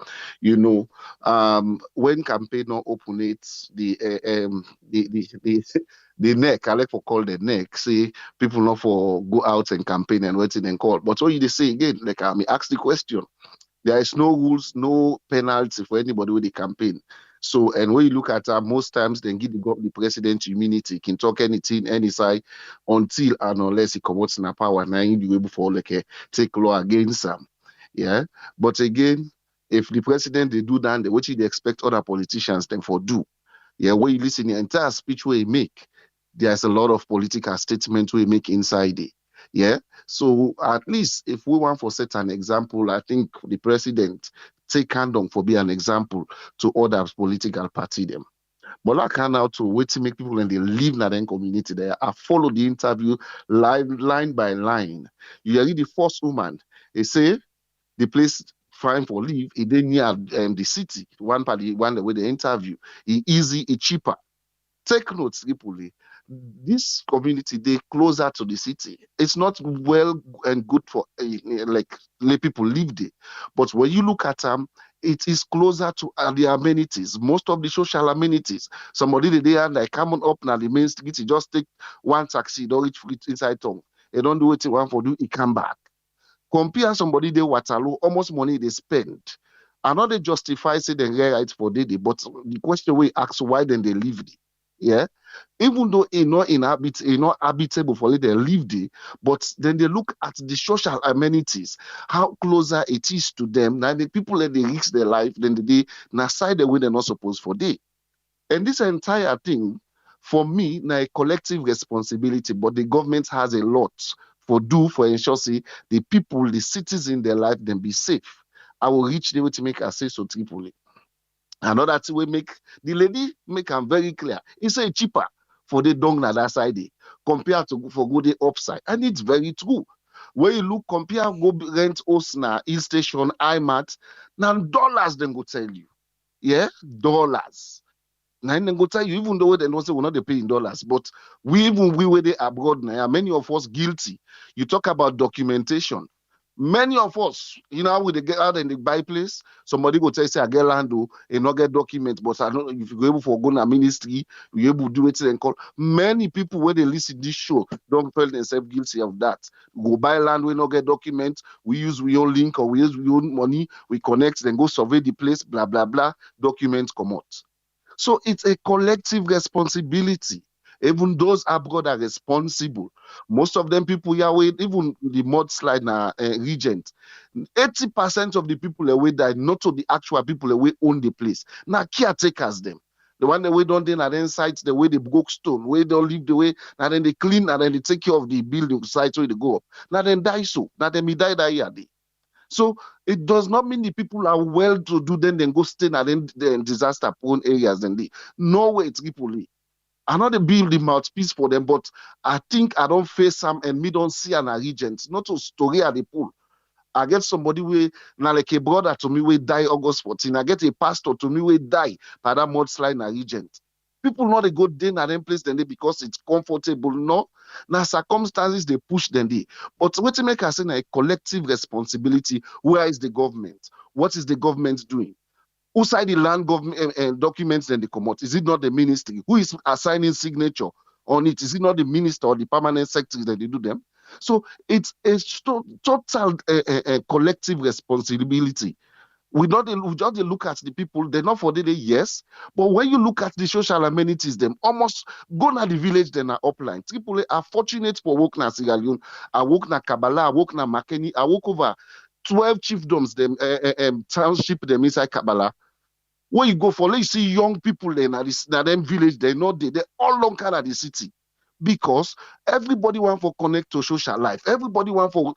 Speaker 8: When campaign not open it the neck, I like for call the neck, say people not for go out and campaign and waiting and call. But what you they say again, like I mean ask the question. There is no rules, no penalty for anybody with the campaign. So, and when you look at most times, then give the president immunity, can talk anything, any side, until and unless he comes in power, now you be able for like take law against him. Yeah. But again, if the president they do that, what they expect other politicians then for do. Yeah, when you listen the entire speech where he make, there's a lot of political statements we make inside it. Yeah. So at least if we want for set an example, I think the president take Kandong for be an example to other political party them. But I can now to wait to make people and they live in that community there. I follow the interview line by line. You are the first woman. They say the place fine for live, it then near the city. One party, one the way they interview. It easy, it cheaper. Take notes, Tripoli. This community they closer to the city. It's not well and good for like let people live there. But when you look at them, it is closer to the amenities. Most of the social amenities. Somebody they and like coming up now the main street, you just take one taxi, don't reach inside town. They don't do what you want for do, it come back. Compare somebody they Waterloo, almost money they spend. I know they justify say they get right for day, but the question we ask why then they live there. Yeah. Even though it's not habitable for they live there, but then they look at the social amenities, how closer it is to them. Now the people that they risk their life, then they now side the way they're not supposed for day. And this entire thing, for me, now a collective responsibility, but the government has a lot for ensure see the people, the citizens, their life, then be safe. I will reach the way to make access to Tripoli. Another thing we make the lady make them very clear. It's a cheaper for the dung na that side compared to for go the upside. And it's very true. When you look, compare go rent house na hill station, IMAT, now dollars then go tell you. Yeah, dollars. Now then go tell you, even though they don't say we're not paying in dollars, but we were there abroad now, many of us guilty. You talk about documentation. Many of us, when they get out and they buy place, somebody go tell you, say, I get land, and not get document, but I don't know if you go able for go to ministry, you able to do it and call. Many people, when they listen to this show, don't feel themselves guilty of that. Go buy land, we not get document, we use we own link or we use we own money, we connect, then go survey the place, blah, blah, blah, documents come out. So it's a collective responsibility. Even those abroad are responsible. Most of them people here, even the Mudslide na regent, 80% of the people away died, not to the actual people away own the place. Now caretakers them. The one that we don't do at sites, the way they broke stone, where they live the way, and then they clean and then they take care of the building sites where they go up. Now then die so. Now then me die that year. So it does not mean the people are well to do, then go stay in disaster prone areas. Then they no way it's Tripoli. I know they build the mouthpiece for them, but I think I don't face some and me don't see an regent. Not a story at the pool. I get somebody we now like a brother to me we die August 14. I get a pastor to me we die by that Mudslide na regent. People not a good day at them place then they because it's comfortable. No, now circumstances they push them they. But what to make us say a collective responsibility. Where is the government? What is the government doing? Who signed the land government documents then they come out? Is it not the ministry? Who is assigning signature on it? Is it not the minister or the permanent secretary that they do them? So it's a total collective responsibility. We just look at the people, they're not for the day, yes. But when you look at the social amenities, them almost go na the village, then are upline. Tripoli are fortunate for work na Sierra Leone, I work na Kabbalah, I work na Makeni, I work over 12 chiefdoms, them township them inside Kabbalah. When you go for, let you see young people there na them village, they're not there, they're all long kind of the city. Because everybody want for connect to social life. Everybody want for,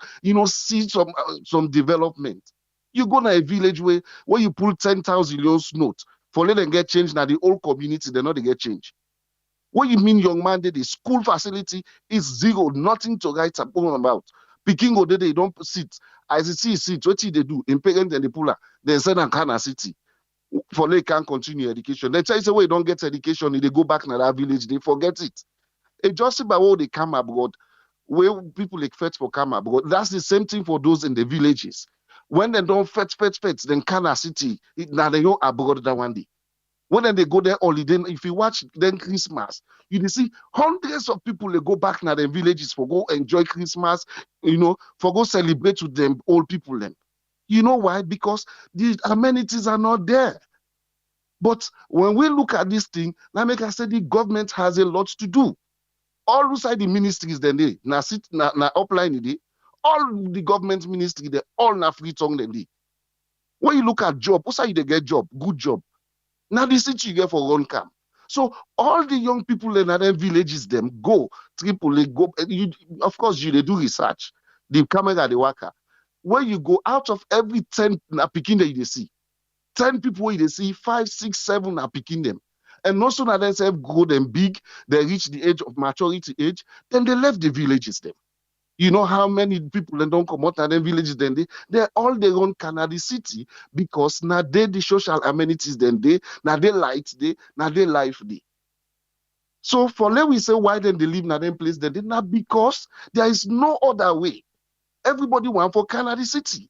Speaker 8: see some development. You go to a village where you pull 10,000 euros note for let them get changed. Now the whole community, they know they get changed. What you mean, young man, the school facility is zero, nothing to write about. Picking or they don't sit. As it is, what they do in parents and the puller, they send them kind of city. For they can't continue education. They tell you, well, you don't get education, they go back to that village, they forget it. It just about what they come abroad, where people expect for come abroad. That's the same thing for those in the villages. When they don't fetch, then Kana City, now they go abroad that one day. When they go there holiday, if you watch then Christmas, you see hundreds of people they go back now the villages for go enjoy Christmas, for go celebrate with them old people then. You know why? Because the amenities are not there. But when we look at this thing, like make I say the government has a lot to do. All inside the ministries then they na upline they all the government ministry they all na free tongue then they. When you look at job, what's how you they get job, good job. Now the city you get for run camp. So all the young people in other villages them go Tripoli go. Of course they do research. The camera the worker. When you go out of every 10 na picking that you see, 10 people you see 5, 6, 7 are picking them. And also now themselves grow them big, they reach the age of maturity age, then they left the villages them. You know how many people then don't come out of them villages then they're all their own Canada city because now they the social amenities then now they light now they life day. So for let we say why then they live in them place then not because there is no other way. Everybody want for Canada city.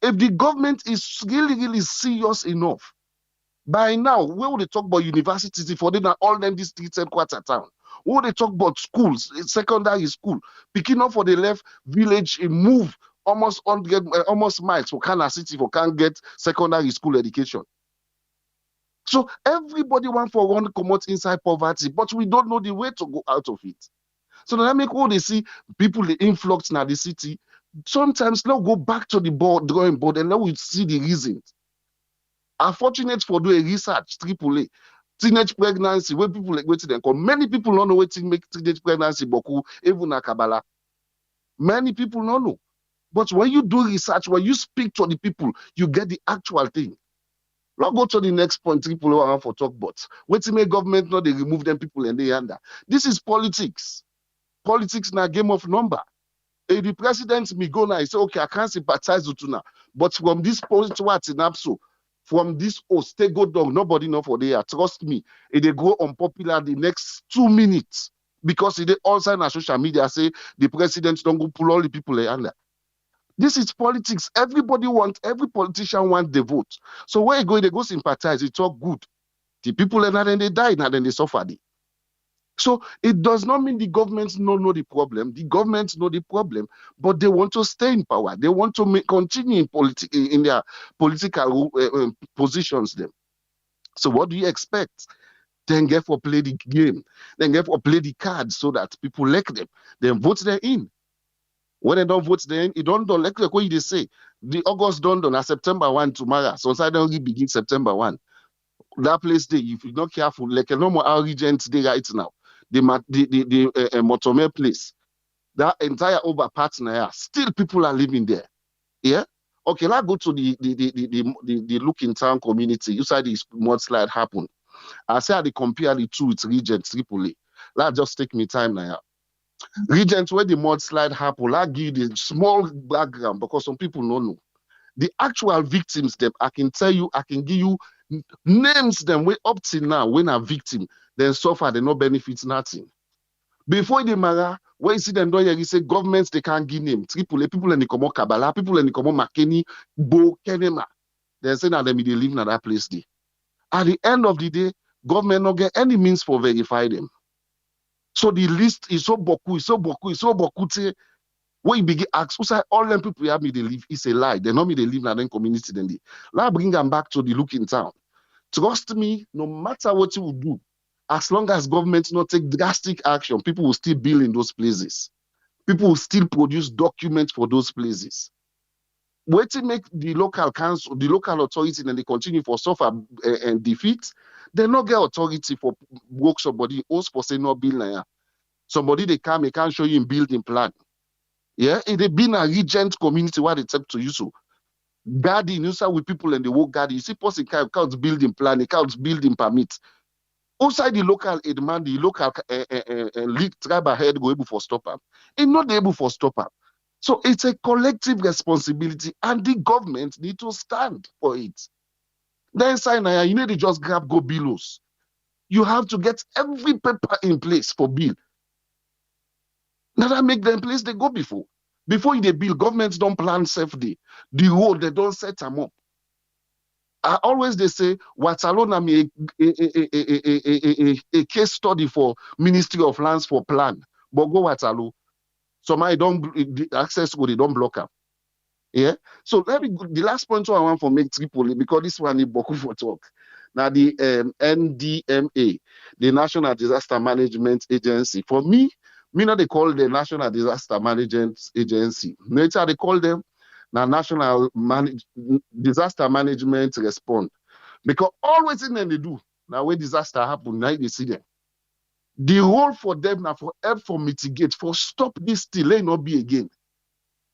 Speaker 8: If the government is really, really serious enough, by now, where would they talk about universities for them all them districts and quarter town? Where would they talk about schools, secondary school, picking up for the left village, move almost 100 almost miles for Kana City for can get secondary school education. So everybody want for one come out inside poverty, but we don't know the way to go out of it. So that make all they see people the influx in the city. Sometimes now go back to the drawing board and now we see the reasons. Unfortunate for doing research, AAA, teenage pregnancy, where people like waiting and call. Many people don't know what to make teenage pregnancy boku, even a Kabbalah. Many people don't know. But when you do research, when you speak to the people, you get the actual thing. Now go to the next point, people who are for talk, but wait till make government know they remove them people and they under. This is politics. Politics na game of number. If the president me go now, he say, okay, I can't sympathize with you now. But from this point what in Apso, from this stay go down, nobody know for there. Trust me, if they go unpopular the next 2 minutes, because they all sign on social media say the president don't go pull all the people under. This is politics. Every politician want the vote. So where you go, they go sympathize, they talk good. The people and then they die, and then they suffer. So it does not mean the governments don't know the problem. The governments know the problem, but they want to stay in power. They want to continue in their political positions. Them. So what do you expect? Then get for play the game. Then get for play the cards so that people like them. Then vote them in. When they don't vote them, it don't like what they say. The August don't on September 1 tomorrow. So I don't really begin September 1. That place there, if you're not careful, like a normal our regent there right now. The Motome place, that entire over partner, still people are living there. Yeah. Okay, let's go to the look in town community. You said this mudslide happened. I say they compare the two with Regent Tripoli. Let's just take me time now. Regent, where the mudslide happened, I'll give you the small background because some people don't know. The actual victims, them, I can tell you, I can give you names them way up till now when a victim then suffer, they no benefit nothing. Before the mara, when you see them don't you say governments they can't give name. Triple people in the Komo Kabbalah, people in the Komo Makeni, Bo Kenema. They say that they live in that place there. At the end of the day, government not get any means for verify them. So the list is so boku. When you begin ask, who say all them people have me they live, it's a lie. They know me they live in that community then they. Now bring them back to the look in town. Trust me, no matter what you will do, as long as governments not take drastic action, people will still build in those places. People will still produce documents for those places. Wait to make the local council, the local authority, and they continue for suffer and defeat, they not get authority for work somebody else for say no build now. Somebody they can't show you in building plan. Yeah, it they been a regent community where they take to you so. Garden, you say with people and they work garden. You see, person can't building plan, they can't building permit. Outside the local demand, the local league tribal head go able for stop up. It's not able for stop up. So it's a collective responsibility, and the government need to stand for it. Then sign you need to just grab go bills. You have to get every paper in place for bill. Now that make them place they go before. Before they build, governments don't plan safety. The road, they don't set them up. I always they say, Watalona me a case study for Ministry of Lands for plan. But go Watalo. Somebody don't the access go, they don't block up. Yeah. So let me the last point I want for make Tripoli, because this one is Boku for talk. Now the NDMA, the National Disaster Management Agency. For me not they call the National Disaster Management Agency. Later they call them the National Disaster Management Response. Because always in they do, now when disaster happen, now they see them. The role for them now for help for mitigate, for stop this delay not be again.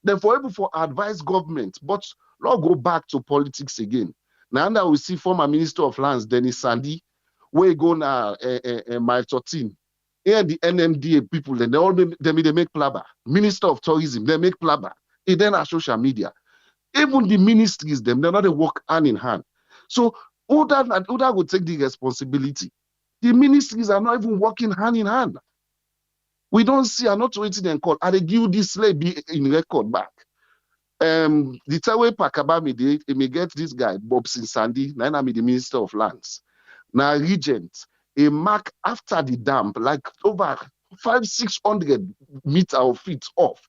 Speaker 8: Then for able for advise government, but not go back to politics again. Now that we see former Minister of Lands, Dennis Sandy, where go now mile 13. Here the NMDA people, then they make plaba. Minister of Tourism, they make plaba. And then our social media. Even the ministries, they're not they work hand in hand. So Uda would take the responsibility. The ministries are not even working hand in hand. We don't see, I'm not waiting and call. Are they give this slave in record back? The Tawe Pakabami, they may get this guy, Bob Sinsandi, now I'm the Minister of Lands. Now Regent, a mark after the dam, like over 500-600 meters of feet off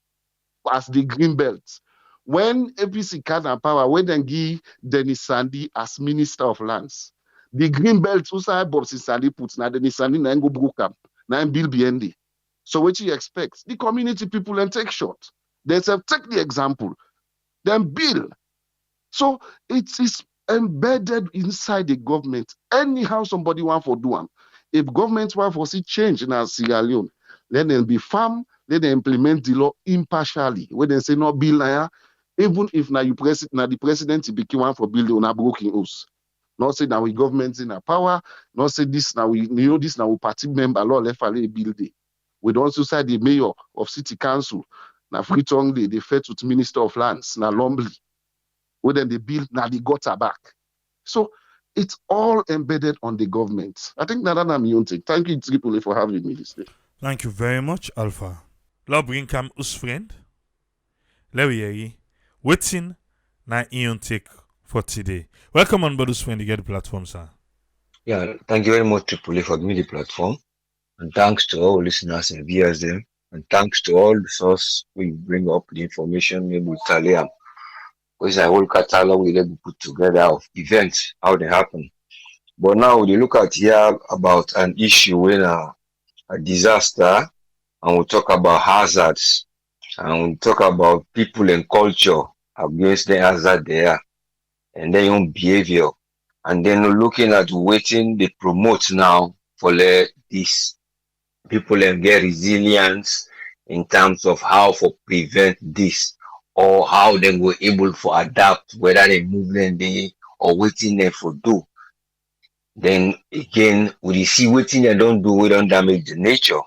Speaker 8: as the green belt. When APC can have power, when they give Denis Sandy as Minister of Lands, the green belt usai Bob Sandy puts now Denis Sandy na go broke up, na Bill BND. So what you expect? The community people and take short. They say take the example, then bill. So it is embedded inside the government. Anyhow, somebody want for do them. If government want for see change in Sierra Leone, let them be firm, let them implement the law impartially. When they say no bill now, even if now you the president became one for building on a broken house. Not say that we government in a power, not say this now this now we party member law left a bill day. We don't also say the mayor of city council, now free tongue they fed to the minister of lands, now Lombly. When then they build now the gutter back. So it's all embedded on the government. I think that's my own thing. Thank you, Tripoli, for having me this day.
Speaker 1: Thank you very much, Alpha. Love bring come us friend. Lewi waiting na ion take for today. Welcome on board us friend to get the platform, sir.
Speaker 9: Yeah, thank you very much, Tripoli, for giving me the platform. And thanks to all listeners and viewers there. And thanks to all the source we bring up the information we will tell you. Because I whole catalog we let put together of events, how they happen. But now we look at here about an issue when a disaster, and we talk about hazards, and we talk about people and culture against the hazard there, and then your behavior, and then looking at waiting they promote now for this people and get resilience in terms of how for prevent this or how they were able to adapt, whether they movement they or waiting they for do. Then again, we see waiting they don't do, we don't damage the nature.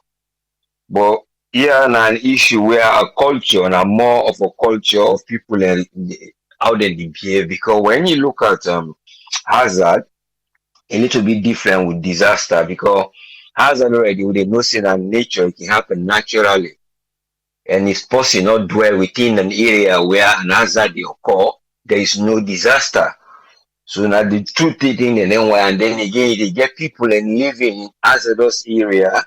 Speaker 9: But here now an issue where a culture and a more of a culture of people and how they behave, because when you look at hazard, it need to be different with disaster, because hazard already with the notion that nature it can happen naturally. And it's possible not dwell within an area where an hazard occur, there is no disaster. So now the truth thing and then again they get people and living in hazardous area,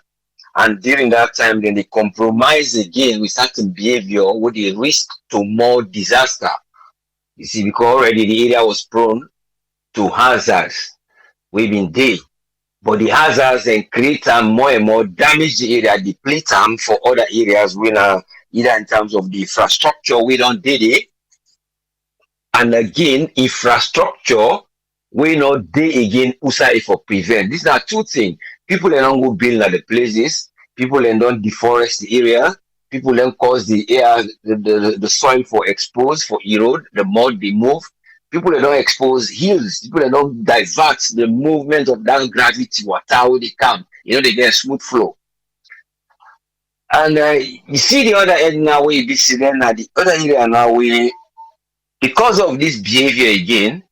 Speaker 9: and during that time then they compromise again with certain behavior with the risk to more disaster. You see, because already the area was prone to hazards. We've been there. But the hazards then create more and more damage the area, deplete them for other areas when either in terms of the infrastructure we don't did it. And again, infrastructure we not dey again usai for prevent. These are two things. People don't go build at the places, people don't deforest the area, people don't cause the air, the soil for expose, for erode, the mud they move. People don't expose hills. People don't divert the movement of that gravity water where they come. They get a smooth flow. And you see the other end now where you be sitting at the other area now where because of this behavior again,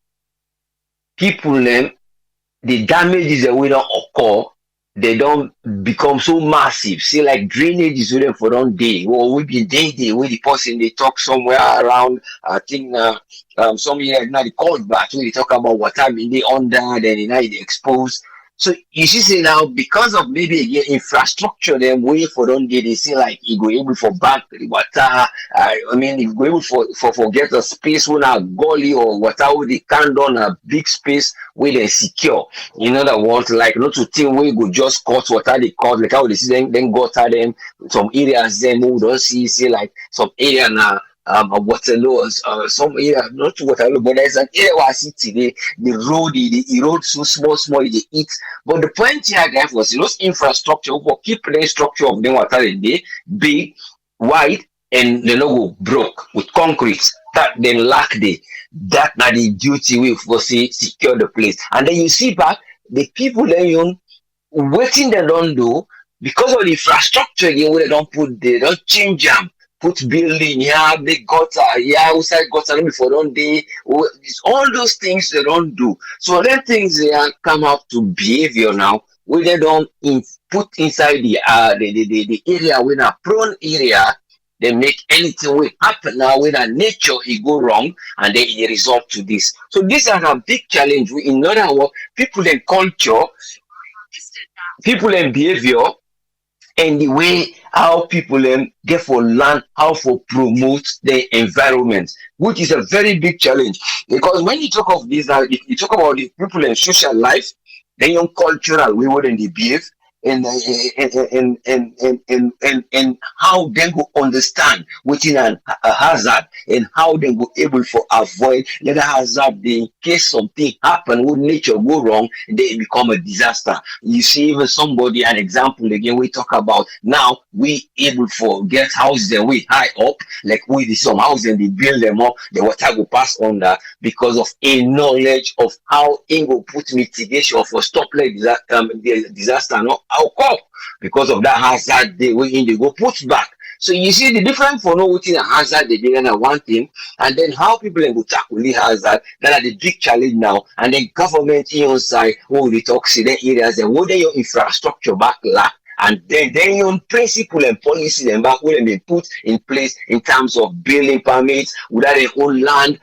Speaker 9: people the damages that will not occur, they don't become so massive. See, like drainage is with them for one day. Or we be day where the person they talk somewhere around. I think somewhere now the cold bath when they talk about water being they under, then now they exposed. So you see, say now because of maybe again infrastructure, then way for one day they say like you go able for back the water. I mean, if you go able for get a space when a gully or water with the can down a big space where they secure. In other words, like not to think where you go just cut water they cut like how they see then gutter them. Some areas then we don't see like some area now. Waterloo, some area, not Waterloo, but there's an area where I see today, the road, the erode so small, they eat. But the point here, guys, was those infrastructure, will keep the structure of the water in there, big, wide, and the logo broke with concrete. That then lack that now the duty we for say secure the place. And then you see back the people then waiting they don't do because of the infrastructure again where they don't change them. Put building, yeah, big gutter, yeah, outside gutter before don't they? All those things they don't do. So then things they come up to behavior now, where they don't put inside the area when a prone area, they make anything will happen now when a nature it go wrong and then it result to this. So this is a big challenge. In other words, people in culture, people in behavior, and the way how people get for learn how to promote the environment, which is a very big challenge. Because when you talk of this, if you talk about the people in social life, then your cultural way wouldn't they behave, and and how they go understand within a hazard, and how they go able to avoid that hazard. They, in case something happen, would nature go wrong, they become a disaster. You see, even somebody, an example again, we talk about now, we able for get houses and we high up, like we did some houses and they build them up, the water go pass under because of a knowledge of how it will put mitigation for stop like the disaster. No, how come? Because of that hazard they we in they go put back. So you see the difference for no within a hazard they did and one thing, and then how people then go tackle the hazard. That are the big challenge now. And then government in on side, oh, the toxic areas and what they your infrastructure back lack. And then your principle and policy and back will be put in place in terms of building permits, without their own land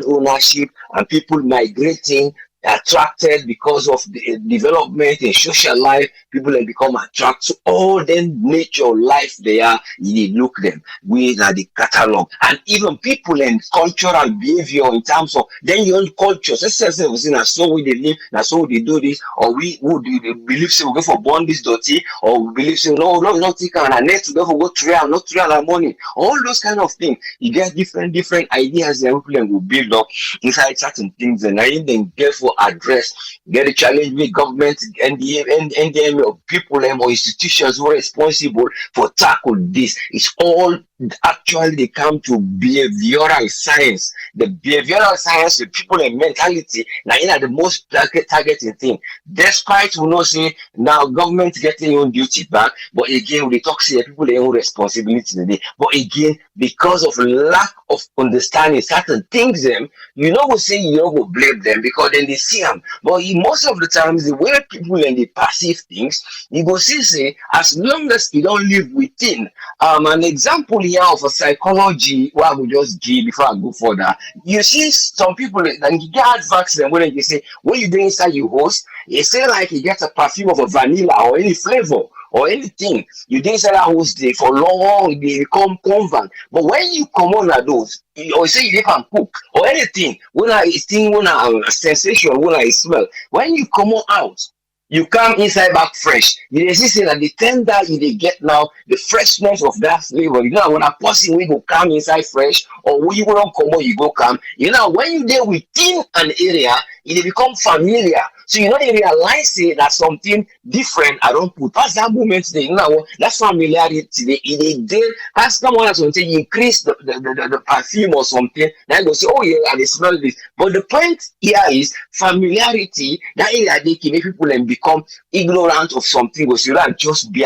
Speaker 9: ownership, and people migrating attracted because of the development in social life. People have become attracted to all the nature life they are. You look them with the catalog, and even people and cultural behavior in terms of then your own culture. Let's say that's so we they live, that's so they do this, or we would believe so we go for born this dirty, or we believe so no not take on a net to go for go trial, not trial and money. All those kind of things. You get different ideas that people will build up inside certain things, and I then therefore address, get a challenge with government and the NDM or people or institutions who are responsible for tackle this. It's all actually they come to behavioral science. The behavioral science, the people and mentality, now you know the most targeting thing. Despite we know say now government getting your own duty back, but again we talk say people their own responsibility today. But again, because of lack of understanding certain things, them you know we say you know go blame them because then they see them. But most of the times the way people and they perceive things, you go see say as long as you don't live within an example here of a psychology what I will just give before I go further. You see some people and you get adverts them when you say when you do inside your host, you say like you get a perfume of a vanilla or any flavor or anything. You didn't say that host day for long, they become convert. But when you come on at those, or say you can cook or anything, when I think when a sensation, when I smell, when you come on out, you come inside back fresh. You see that the tender you get now, the freshness of that flavor. You know when a person we go come inside fresh, or when you don't come on, you go come. You know when you there within an area, it become familiar. So you know they realize it that something different I don't put. Past that moment they you know that familiarity they did past someone else something increase the perfume or something. Then go say, oh yeah, I smell this. But the point here is familiarity, that area they can make people and become ignorant of something. Go say that just be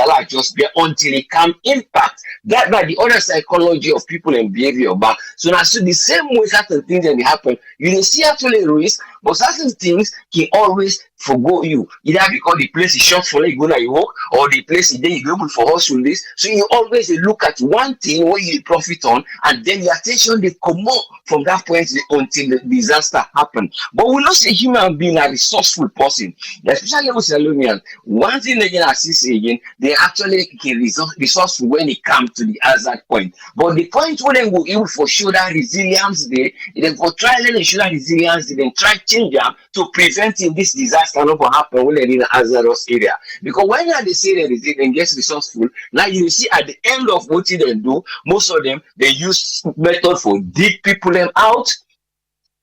Speaker 9: until it can impact. That by the other psychology of people and behavior back. So now so the same way certain things that happen, you will see actually risk, but certain things can always forgo you. Either because the place is short for you go you work, or the place is there you go able for hustle this. So you always look at one thing where you profit on, and then your attention they come out from that point until the disaster happen. But we not say human being a resourceful person, especially with Salonian. One thing again I see again, they actually can resourceful when it comes to the hazard point. But the point where they go able for show that resilience they for try to show that resilience, they then try change them to preventing this disaster not going happen when they're in a hazardous area. Because when they say they're resilient, gets resourceful, now you see at the end of what they do, most of them they use method for dig people them out.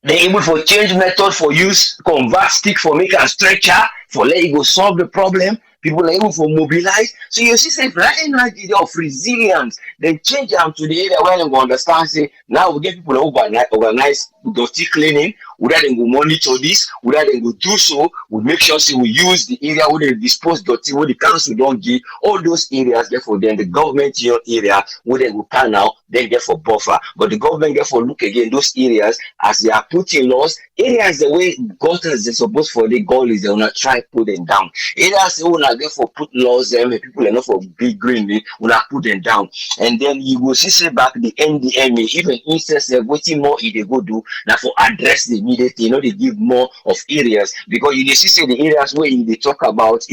Speaker 9: They're able for change method for use convert stick for make a stretcher for let you go solve the problem. People are able to mobilize. So you see, say that energy of resilience, then change them to the area where they will understand. Say now we get people to organize dirty cleaning. We then go monitor this. We then go do so. We make sure say we use the area where they dispose dirty, where the council don't give all those areas. Therefore, then the government area where they go plan out, then get for buffer. But the government get for look again those areas as they are putting laws. Areas the way gutters they supposed for the goal is they will not try put them down. Areas they will not therefore put laws them people are not for big green we not put them down. and then you go see say back the NDMA, even instance of waiting more they go do now for address the immediate, they give more of areas because you dey see say the areas where they talk about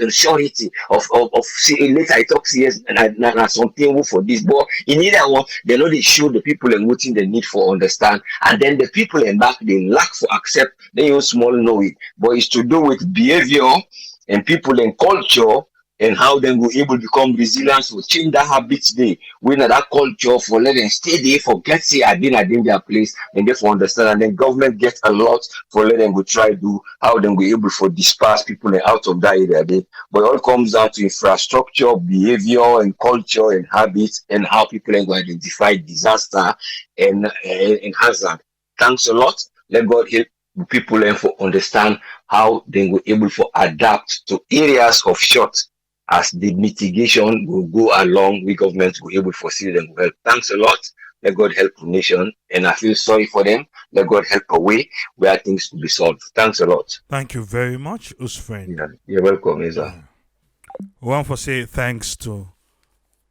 Speaker 9: surety of see later I talk CS and something for this, but in either one they know they show the people and what they need for understand, and then the people in back they lack for accept, they use small know it, but it's to do with behavior and people and culture and how them go able to become resilient to change that habits day when that culture for let them stay there for get say I didn't their place and therefore understand, and then government gets a lot for let them go try do how them go able for disperse people out of that area day. But it all comes down to infrastructure, behavior and culture and habits and how people are going to identify disaster and hazard. Thanks a lot. Let God help people and for understand how they will able for adapt to areas of short as the mitigation will go along, we government will able to foresee them well. Thanks a lot. Let God help the nation, and I feel sorry for them. Let God help a way where things will be solved. Thanks a lot.
Speaker 1: Thank you very much, Usfriend.
Speaker 9: Yeah, you're welcome, Isa.
Speaker 1: We want to say thanks to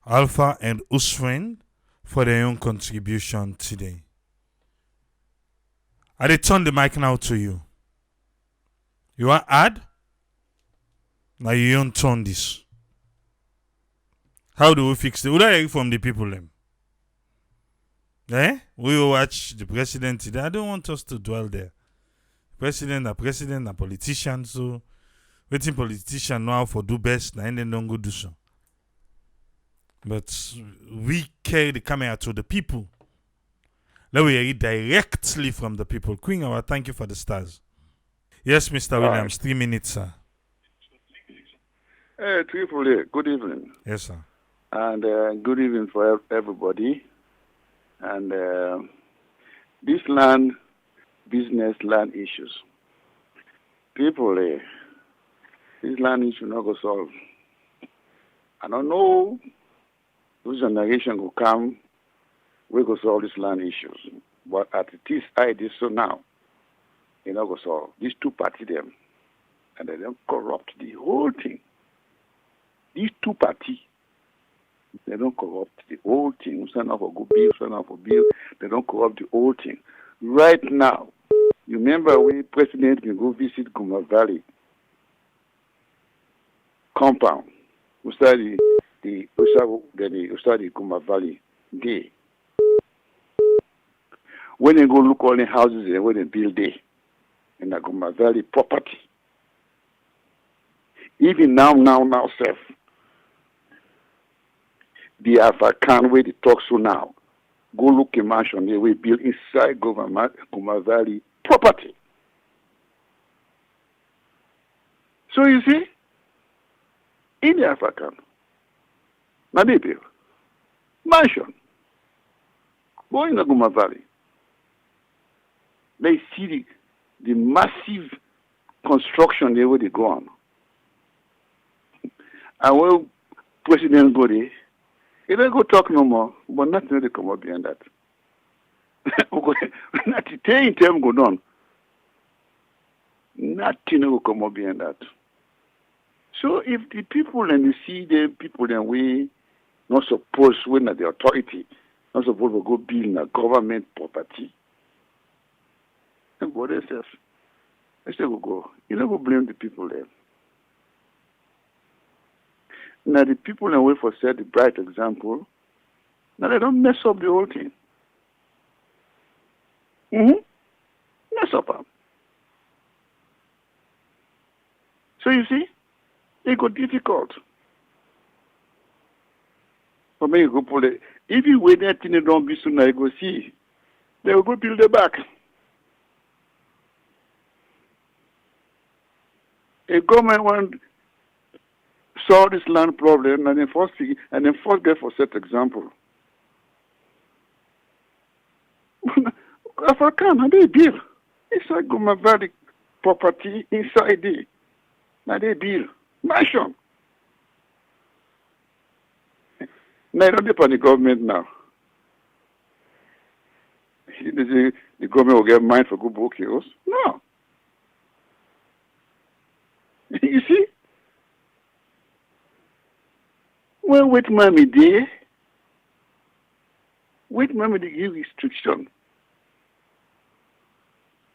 Speaker 1: Alpha and Usfriend for their own contribution today. I return the mic now to you. You want to add? Now you don't turn this. How do we fix it? Would I hear from the people then? We will watch the president today. I don't want us to dwell there. President, a politician, so waiting politician know how for do best, and then don't go do so. But we carry the camera to the people. Let we hear it directly from the people. Queen, I thank you for the stars. Yes, Mr. Williams, 3 minutes, sir.
Speaker 10: Hey, Tripoli, good evening.
Speaker 1: Yes, sir.
Speaker 10: And good evening for everybody. And this business land issues. Tripoli, this land issue not go solve. I don't know which generation will come, we go solve this land issues. But at this idea so now, you know go solve. These two parties them, and they don't corrupt the whole thing. These two parties, they don't corrupt the whole thing. We stand up for good bill, stand up for bill. They don't corrupt the whole thing. Right now, you remember when President can go visit Guma Valley compound. We study the Guma Valley day. When they go look all the houses and when they build there in the Guma Valley property. Even now, self. The African way they talk so now. Go look a mansion they will build inside Guma Valley property. So you see, in the African, now they build mansion. Go in the Guma Valley. They see the massive construction there where they go on. And when President go there, he don't go talk no more, but nothing will come up behind that. Nothing in term go down. Nothing will come up behind that. So if the people and you see the people then we not supposed when the authority, not supposed to go build a government property. And what else? They say go. You never blame the people there. Now the people in way for set the bright example. Now they don't mess up the whole thing. Mess up them. So you see, it got difficult. For me, you go pull it. If you wait that thing don't be soon, I go see. They will go build it back. A government want solve this land problem and then first get for set example. African, and they build. Inside Guma Valley property, inside there. Now they build. Mansion. Now, don't depend on the government now. The government will get mine for good book hills. No. You see? When wait mommy there, Wait, remember the give restriction.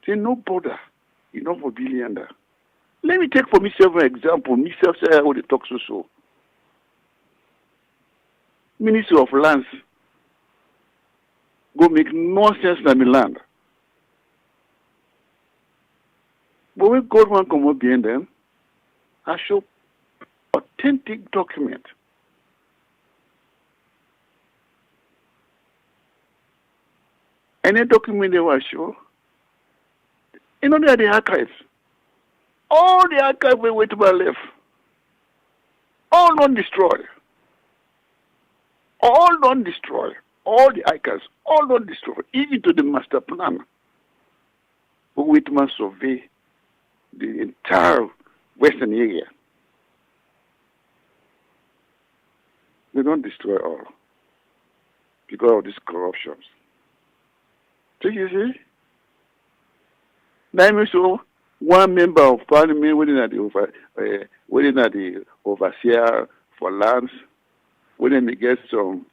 Speaker 10: Say no border, for billion. Let me take for myself an example. Myself say I would talk so. Ministry of Lands go make nonsense in the land. But when government come up behind them, I show authentic document. Any document they will show, they are the archives. All the archives we wait to my left. All not destroyed. All not destroyed. All the archives, all not destroyed. Even to the master plan. But wait must survey the entire western area. They don't destroy all because of these corruptions. So you see, now so one member of parliament within the overseer for lands, when they get some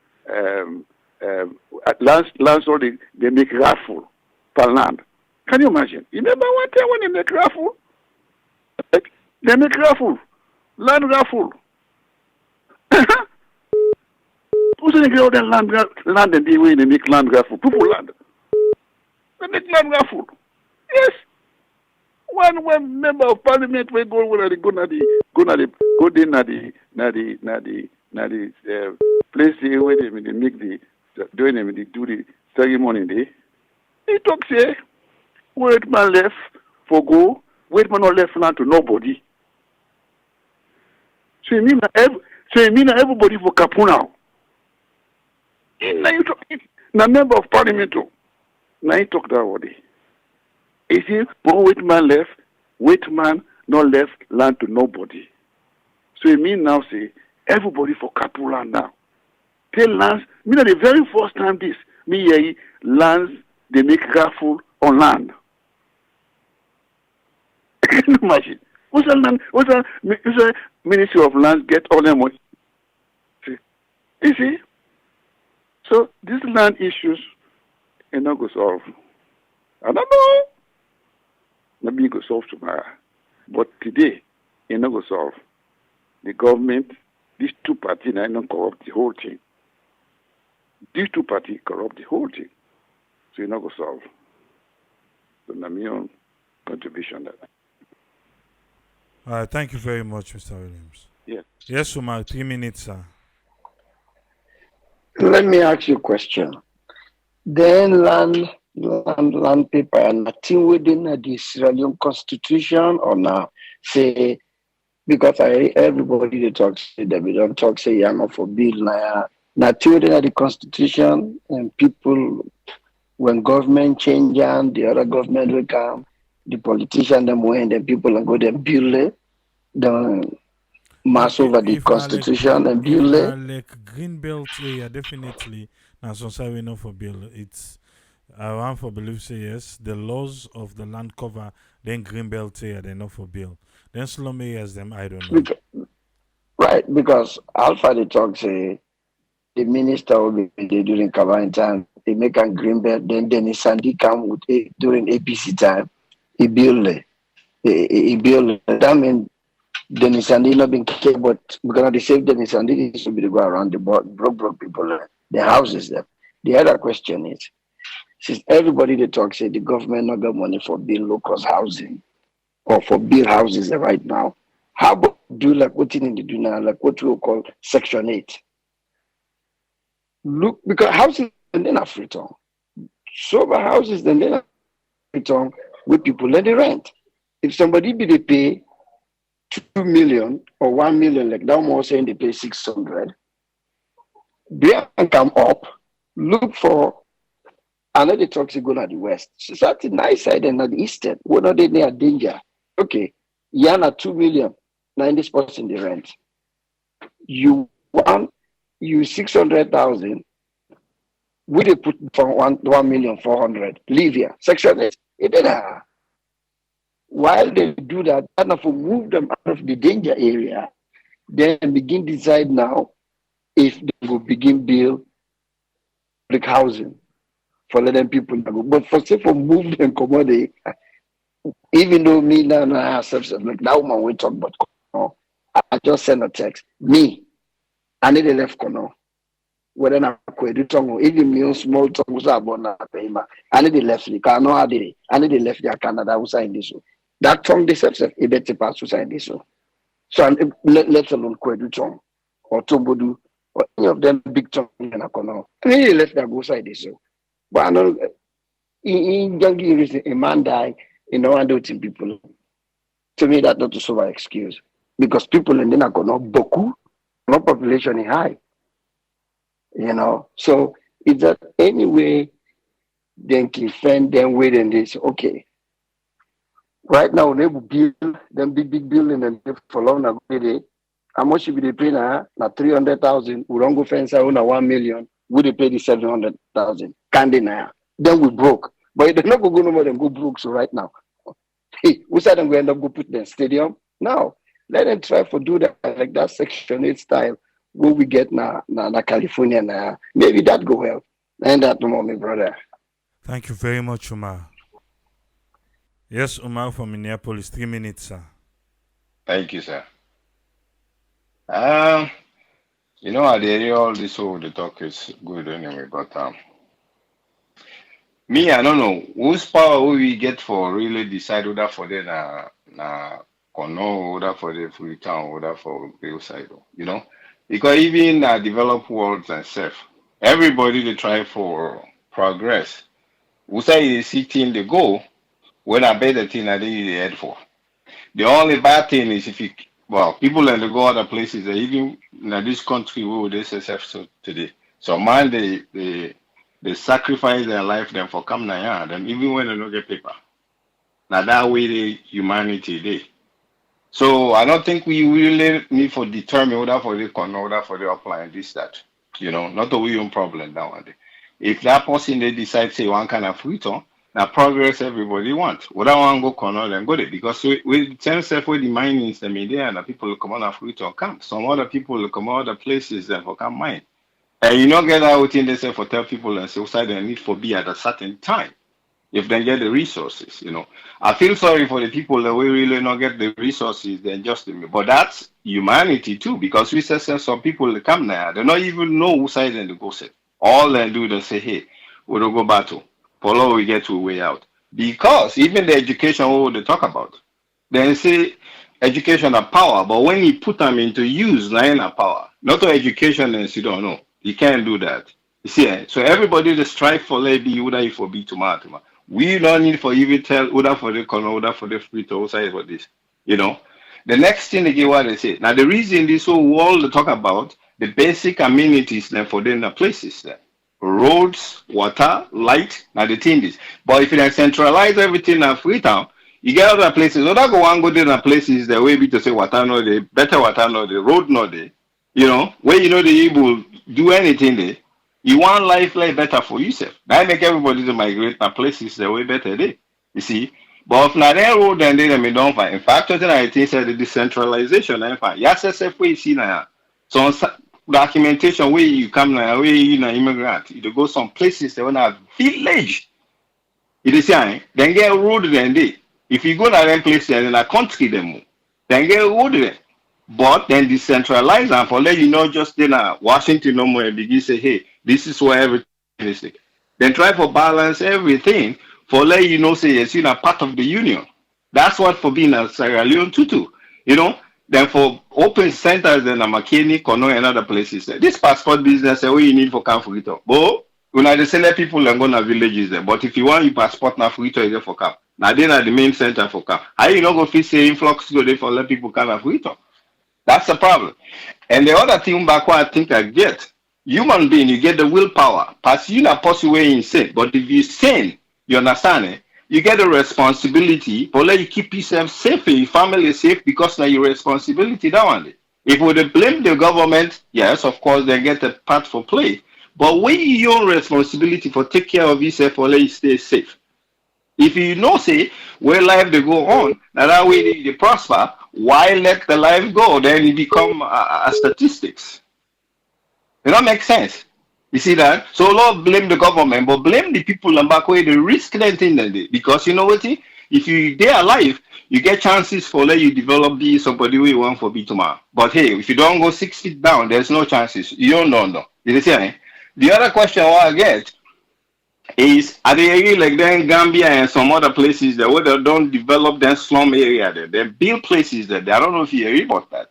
Speaker 10: lands or they make raffle per land. Can you imagine? You remember one time when they make raffle? They make raffle, land raffle. Who's going to get all that land and the way they make land raffle? People land. They make land raffle. Yes. One member of parliament will go where they go na the place where they make the do the ceremony there. He talk say wait man left for go, wait man not left land to nobody. So you mean everybody for Kapu now. Na member of parliament too. Now he talk that word. He say one wait man left, wait man not left land to nobody. So you mean now say everybody for Kapu land now. Tell lands, the very first time this, hear lands they make raffle on land. Can you imagine? What's that Ministry of Lands get all their money? See? You see? So these land issues are not going to solve. I don't know. Maybe you could solve tomorrow. But today, you're not going to solve. The government, these two parties are not corrupt the whole thing. These two parties corrupt the whole thing. So you're not going to solve. So that's my own contribution to that.
Speaker 1: All right, thank you very much, Mr. Williams.
Speaker 10: Yes.
Speaker 1: Yes, Umar, 3 minutes, sir.
Speaker 11: Let me ask you a question. Then land paper and nothing within the Sierra Leone constitution or now say because everybody they talk say that we don't talk say you're not for bill now. Nothing within the constitution and people when government change and the other government will come, the politician them when the people and go them build it, the mass over the constitution and build it.
Speaker 1: Like Greenbelt area, definitely. Now, so sorry, we know for bill. It's I want for believe say yes. The laws of the land cover, then Greenbelt area, they're not for bill. Then slum areas, them I don't know.
Speaker 11: Right, because Alpha they talk say the minister will be there during campaign time. They make a Greenbelt, then Dennis Sandy come with during APC time. He build it. He build it. That means Dennis Sandy not being care, but because they save Dennis Sandy, he should be to go around the broke people, the houses them. The other question is, since everybody they talk say the government not got money for build low-cost housing or for build houses right now, how about do like what in the do now, like what we will call Section 8? Look, because houses and then are free on. Sober houses then are free on with people let they rent. If somebody be they pay 2 million or 1 million, like that one saying they pay 600, they can come up, look for another toxic go to the west. So that's the nice side and not the eastern. What are they near danger? Okay, Yana 2 million, 90 spots in the rent. You 600,000. We they put for 1,400,000. Leave here. Section 8. It didn't. While they do that, and if we move them out of the danger area, then begin decide now if they will begin build public housing for letting people go. But for say for move them commodity, even though me now I have self like that woman we talk about, I just send a text. Me, I need a left corner. Whether I could tongue, even me small tongues are born at payment. I need the left, I know how did it. I need the left, Canada, who signed this. That tongue deception, a better pass who signed this. So let alone Kwedu or Tombodu or any of them big tongue in a corner. I need the left that go side this. But I know in young reason, a man die in no one people. To me, that's not a super excuse. Because people in the corner, Boku, no population is high. So is that any way they can defend them within this? Okay. Right now, they will build them big building and for long ago. How much should they pay now? Now 300,000. We don't go fence out now 1 million. Would they pay the 700,000? Can they now? Then we broke. But they're not going to go no more than go broke. So right now, hey, we said I'm going to end up go put them stadium. No, let them try to do that like that Section 8 style. What we get now, California now, maybe that go well. And that no more, my brother.
Speaker 1: Thank you very much, Umar. Yes, Umar from Minneapolis, 3 minutes, sir.
Speaker 12: Thank you, sir. At the area, all this whole the talk is good anyway, but me, I don't know whose power will we get for really decide whether for the na kono, whether for the free town, whether for hillside, because even developed worlds and stuff, everybody they try for progress. We say the sitting the goal when I bet the thing I did head for. The only bad thing is people and they go other places, even in this country we would SSF today. So man they sacrifice their life then for come now, then even when they don't get paper. Now that way the humanity they. So I don't think we really need for determine whether for the corner, whether for the apply this, that. Not a real problem nowadays. If that person they decide say one kind of free on, now progress everybody want. Whether one go corner then go there. Because we tell self where the mining is the media and the people will come on a free on come. Some other people will come other places then for come mine. And you don't get out in themselves for tell people and say outside they need for be at a certain time. If they get the resources, I feel sorry for the people that we really not get the resources, then just but that's humanity too, because we say some people that come there, they don't even know who side they go set. All they do, they say, hey, we'll go battle. Follow we get to a way out. Because even the education what they talk about, they say education are power, but when you put them into use, nine are power. Not to education and you don't know. You can't do that. You see, so everybody just strive for lady, whether for be tomorrow. We don't need for even tell whether for the corner, whether for the free to outside for this. The next thing again what they say. Now the reason this whole world they talk about the basic amenities then for them the places there. Roads, water, light, now the thing is. But if you centralize everything in Freetown, you get other places. Other go one go there in places the way be to say water no the better water no the road no the where they able do anything there. You want life better for yourself. That make everybody to migrate to places the way better there. You see? But if not that road then they don't find. In fact, I think the decentralization I find. Yes, SF we see now. So documentation where you come now, where you immigrant, you go some places they want a village. You see, then get a road then they. If you go to that place then a country them, then get a road there. But then decentralize and for let just then Washington no more and begin say, hey, this is where everything is. Then try for balance everything for let say yes, you're part of the union. That's what for being a Sierra Leone tutu. Then for open centers then a McKinney, Kono and other places. This passport business where you need for Camfurito. But when I select people and go to villages there. But if you want your passport now for it is there for Cap. Now then at the main center for Cap. How you not go fit say influx go there for let people come for it? That's the problem. And the other thing back what I think I get, human being, you get the willpower. Pass you not possible way insane. But if you sane, you understand it? You get the responsibility for let you keep yourself safe and your family safe because now your responsibility that one. If we blame the government, yes, of course they get a part for play. But when your responsibility for take care of yourself for let you stay safe. If you say where life they go on, now that way they prosper, why let the life go? Then it become a statistics. It don't make sense. You see that? So Lord blame the government, but blame the people and back away the risk that thing that they, because you know what? If you they alive, you get chances for let you develop be somebody who you want for be tomorrow. But hey, if you don't go 6 feet down, there's no chances. You don't know. No. You see? Eh? The other question I get is are they really like then Gambia and some other places that where they don't develop their slum area there. They build places that I don't know if you hear about that.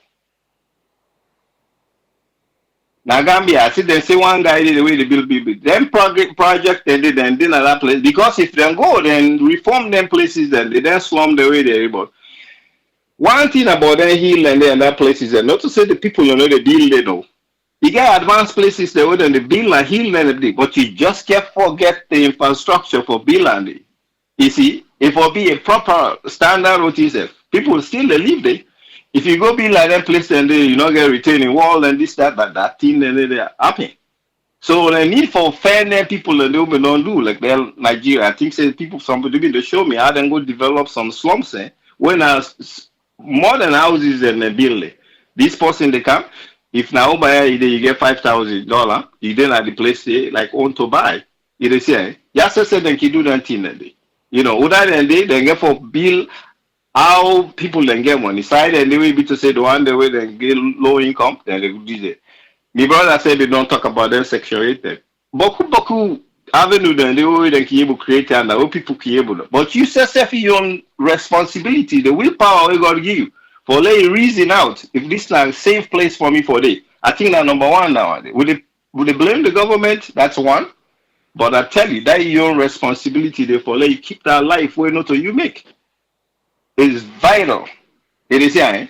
Speaker 12: Now Gambia, I see them say one guy did the way they build people. Then project they did and then another place. Because if they go then reform them places then they then slum the way they but one thing about them hill and then that places and not to say the people you know they build they know. You get advanced places they would and they build a hill and everything, but you just can't forget the infrastructure for building. You see, if it be a proper standard what is it, people still they live there. If you go be like that place and they you know get retaining wall and this that thing and they happen. So the need for fair people and they don't do like well Nigeria. I think say people somebody been to show me how they go develop some slums when modern houses and they build it. This person they come. If now buy you get $5,000, you then at the place they like own to buy. You say yes, say they can do that thing and they. You know, other than they get for bill how people then get money. Side and they will be to say the one the way they get low income, then they do it. My brother said they don't talk about them sexuality. Boku avenue then they will then be able to create and how people can able. But you say your own responsibility, the willpower we gotta give you for letting reason out. If this is a safe place for me for day, I think that number one now. Would they blame the government? That's one. But I tell you, that your own responsibility therefore let you keep that life where not you make. Is vital. It is here. Eh?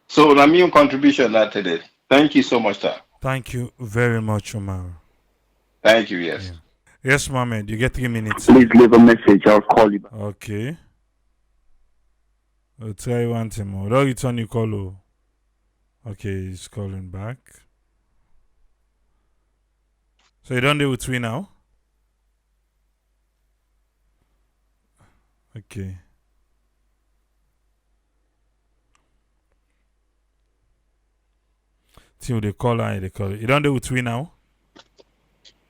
Speaker 12: So the main contribution that today. Thank you so much, sir.
Speaker 1: Thank you very much, Omar.
Speaker 12: Thank you, yes.
Speaker 1: Yeah. Yes, Mohammed, you get 3 minutes.
Speaker 13: Please leave a message. I'll call you back.
Speaker 1: Okay. I'll try one thing more. Don't return your call. Oh. Okay, he's calling back. So you don't do with 3 now? Okay. See they call and they call. You don't do with 3 now?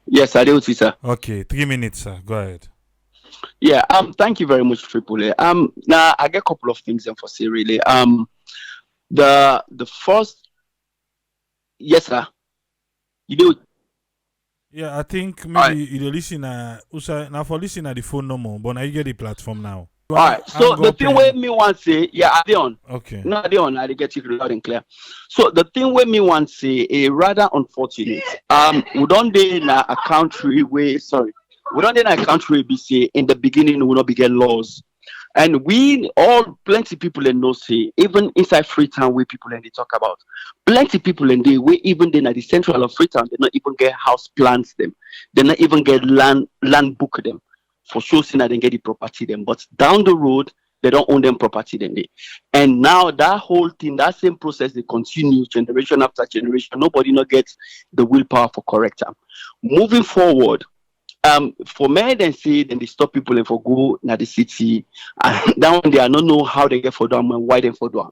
Speaker 13: Yes, I do with you, sir.
Speaker 1: Okay, 3 minutes, sir. Go ahead.
Speaker 13: Yeah, thank you very much, Triple A. Now I get a couple of things for say really. The first, yes, sir. You do.
Speaker 1: Yeah, I think maybe you listen now for listen at the phone no more, but now you get the platform now.
Speaker 13: All right. So the thing where me want say, yeah, I on.
Speaker 1: Okay.
Speaker 13: No, I on. I get you loud and clear. So the thing where me want say, rather unfortunate. We don't in a country where we don't in a country be say in the beginning we not begin laws, and we all plenty people in no say even inside Freetown where people and they talk about plenty people in the way even then at the central of Freetown they not even get house plans them, they not even get land book them. For sure, saying that they get the property them, but down the road they don't own them property then they. And now that whole thing, that same process, they continue generation after generation. Nobody not gets the willpower for correct them. Moving forward, for me then say then they stop people and for go na the city, and that one they are not know how they get for them and why they for them.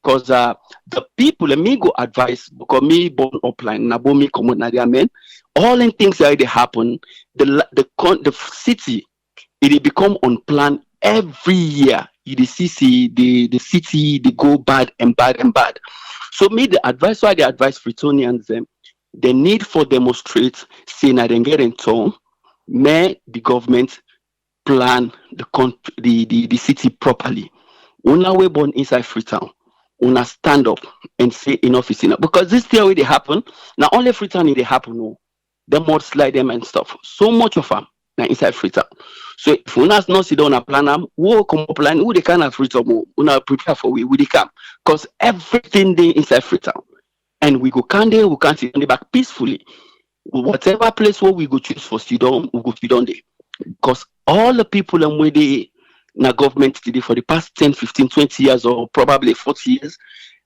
Speaker 13: Because the people and me go advice because me born upline na bo me come na their men. All in things that they happen, the city it become unplanned every year. The city they go bad and bad and bad. So me the advice why they advise Fretonians them the need for demonstrate saying that they get in town, may the government plan the country the city properly. Una we born inside Freetown, una stand up and say enough is enough. Because this thing they happen, not only Freetown it happen, no, the mudslide them and stuff. So much of them now inside Freetown. So if we not sit down and plan them, we come up plan who they can have Freetown, we not prepare for we they come. Because everything they inside Freetown. And we go can there, we can sit on the back peacefully. Whatever place where we go choose for sit down, we go sit down there. Because all the people and where they na government today for the past 10, 15, 20 years or probably 40 years,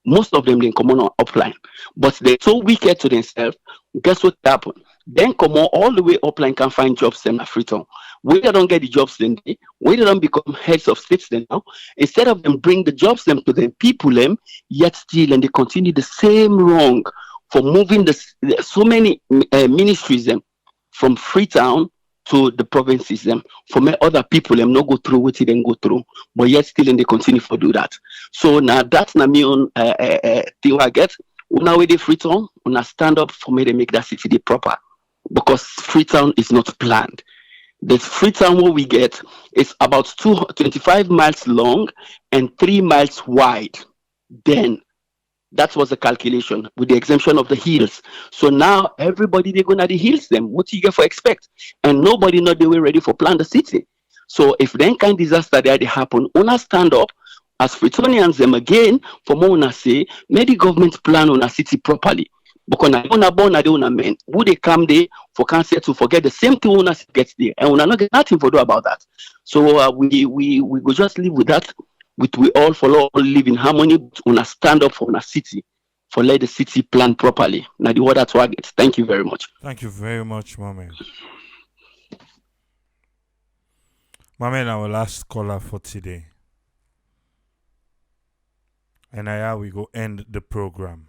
Speaker 13: most of them they come on upline. But they're so wicked to themselves, guess what happened? Then come on all the way upline can find jobs them at Freetown. Where they don't get the jobs then they, where they don't become heads of states then now, instead of them bring the jobs them to them people them, yet still and they continue the same wrong for moving so many ministries them from Freetown to the provinces them for me other people them not go through what they then go through, but yet still and they continue to do that. So now that's na me on thing I get. Now with the Freetown, when I stand up for me to make that city proper because Freetown is not planned. The Freetown what we get is about 25 miles long and 3 miles wide. Then that was the calculation with the exemption of the hills. So now everybody they go to the hills them. What you get for expect? And nobody know they were ready for plan the city. So if then kind disaster there they happen, una stand up as Freetonians them again for more una say, may the government plan on a city properly. Because na una born na they una men. Would they come there for cancer to forget the same thing una gets there and una not get nothing for do about that. So we go just live with that we all follow all live in harmony, una stand up for una city, for let the city plan properly. Now the order target. Thank you very much.
Speaker 1: Thank you very much, Mame. Mame, our last caller for today. And now we go end the program.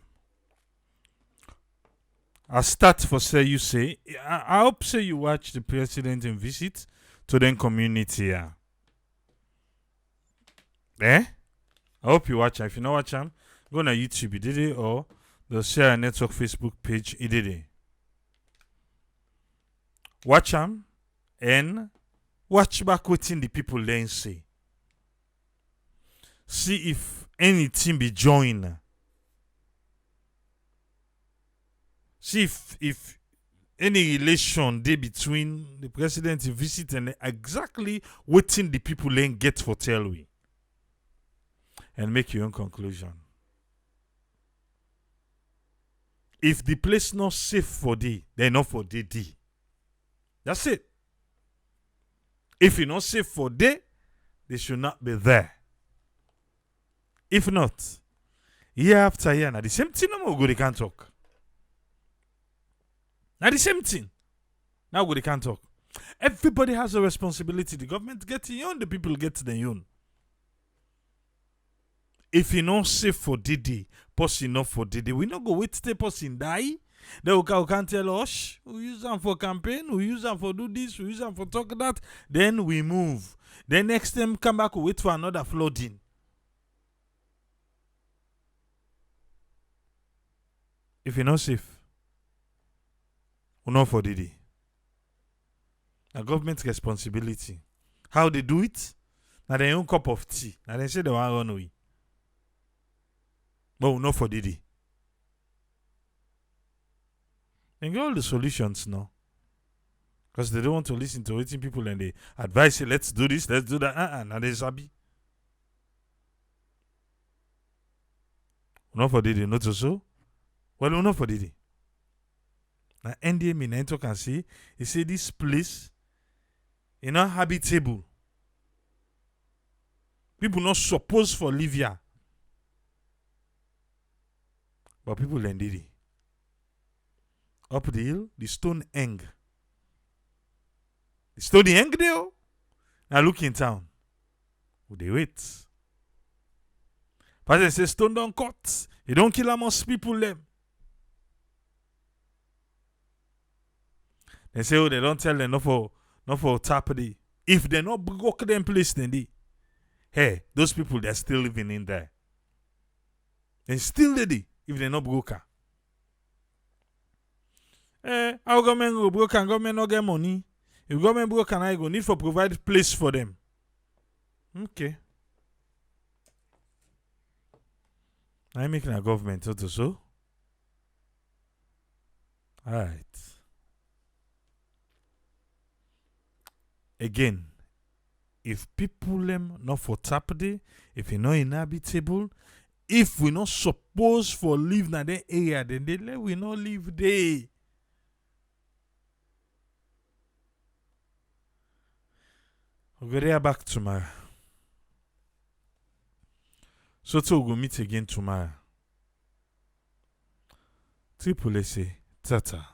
Speaker 1: I start for say you say, I hope say you watch the president in visit to the community here. I hope you watch. If you not watch them, go on YouTube, you did it, or the Share Network Facebook page, you did it. Watch them and watch back what the people then say. See if anything be joined. See if any relation there between the president visit and exactly what the people then get for tell we. And make your own conclusion. If the place not safe for thee, then not for thee. That's it. If it's not safe for thee, they should not be there. If not, year after year, now the same thing no more go they can't talk. Now the same thing. Now go they can't talk. Everybody has a responsibility. The government gets their own, the people get their own. If you not safe for Didi, person not for Didi, we not go wait till person die. Then we can tell us, we use them for campaign, we use them for do this, we use them for talk that. Then we move. Then next time come back, we wait for another flooding. If you're not safe, we not for Didi. The government's responsibility. How they do it? Now their own cup of tea. Now they say they want to run away. But not for Didi. And get all the solutions now. Because they don't want to listen to waiting people and they advise you, let's do this, let's do that. Now they sabi. Not for Didi, not so. Well, not for Didi. Now NDM in Ento can see, he say this place is not habitable. People not supposed for live here. But people then did it. Up the hill, the stone hang. The stone hang there. Now look in town. Would they wait? Pastor say stone don't cut. You don't kill amongst people them. They say, oh, they don't tell them not for tap the. If they not broke them place, then they. Hey, those people they're still living in there. They still did it. If they're not broker. Our government go broke and government not get money. If government broke and I go need for provide place for them. Okay. I'm making a government also. Alright. Again, if people not for tap day, if you're not inhabitable, if we not supposed for live in that area, then they let we not live there. We'll go there back tomorrow. So we'll meet again tomorrow. Triple say, tata.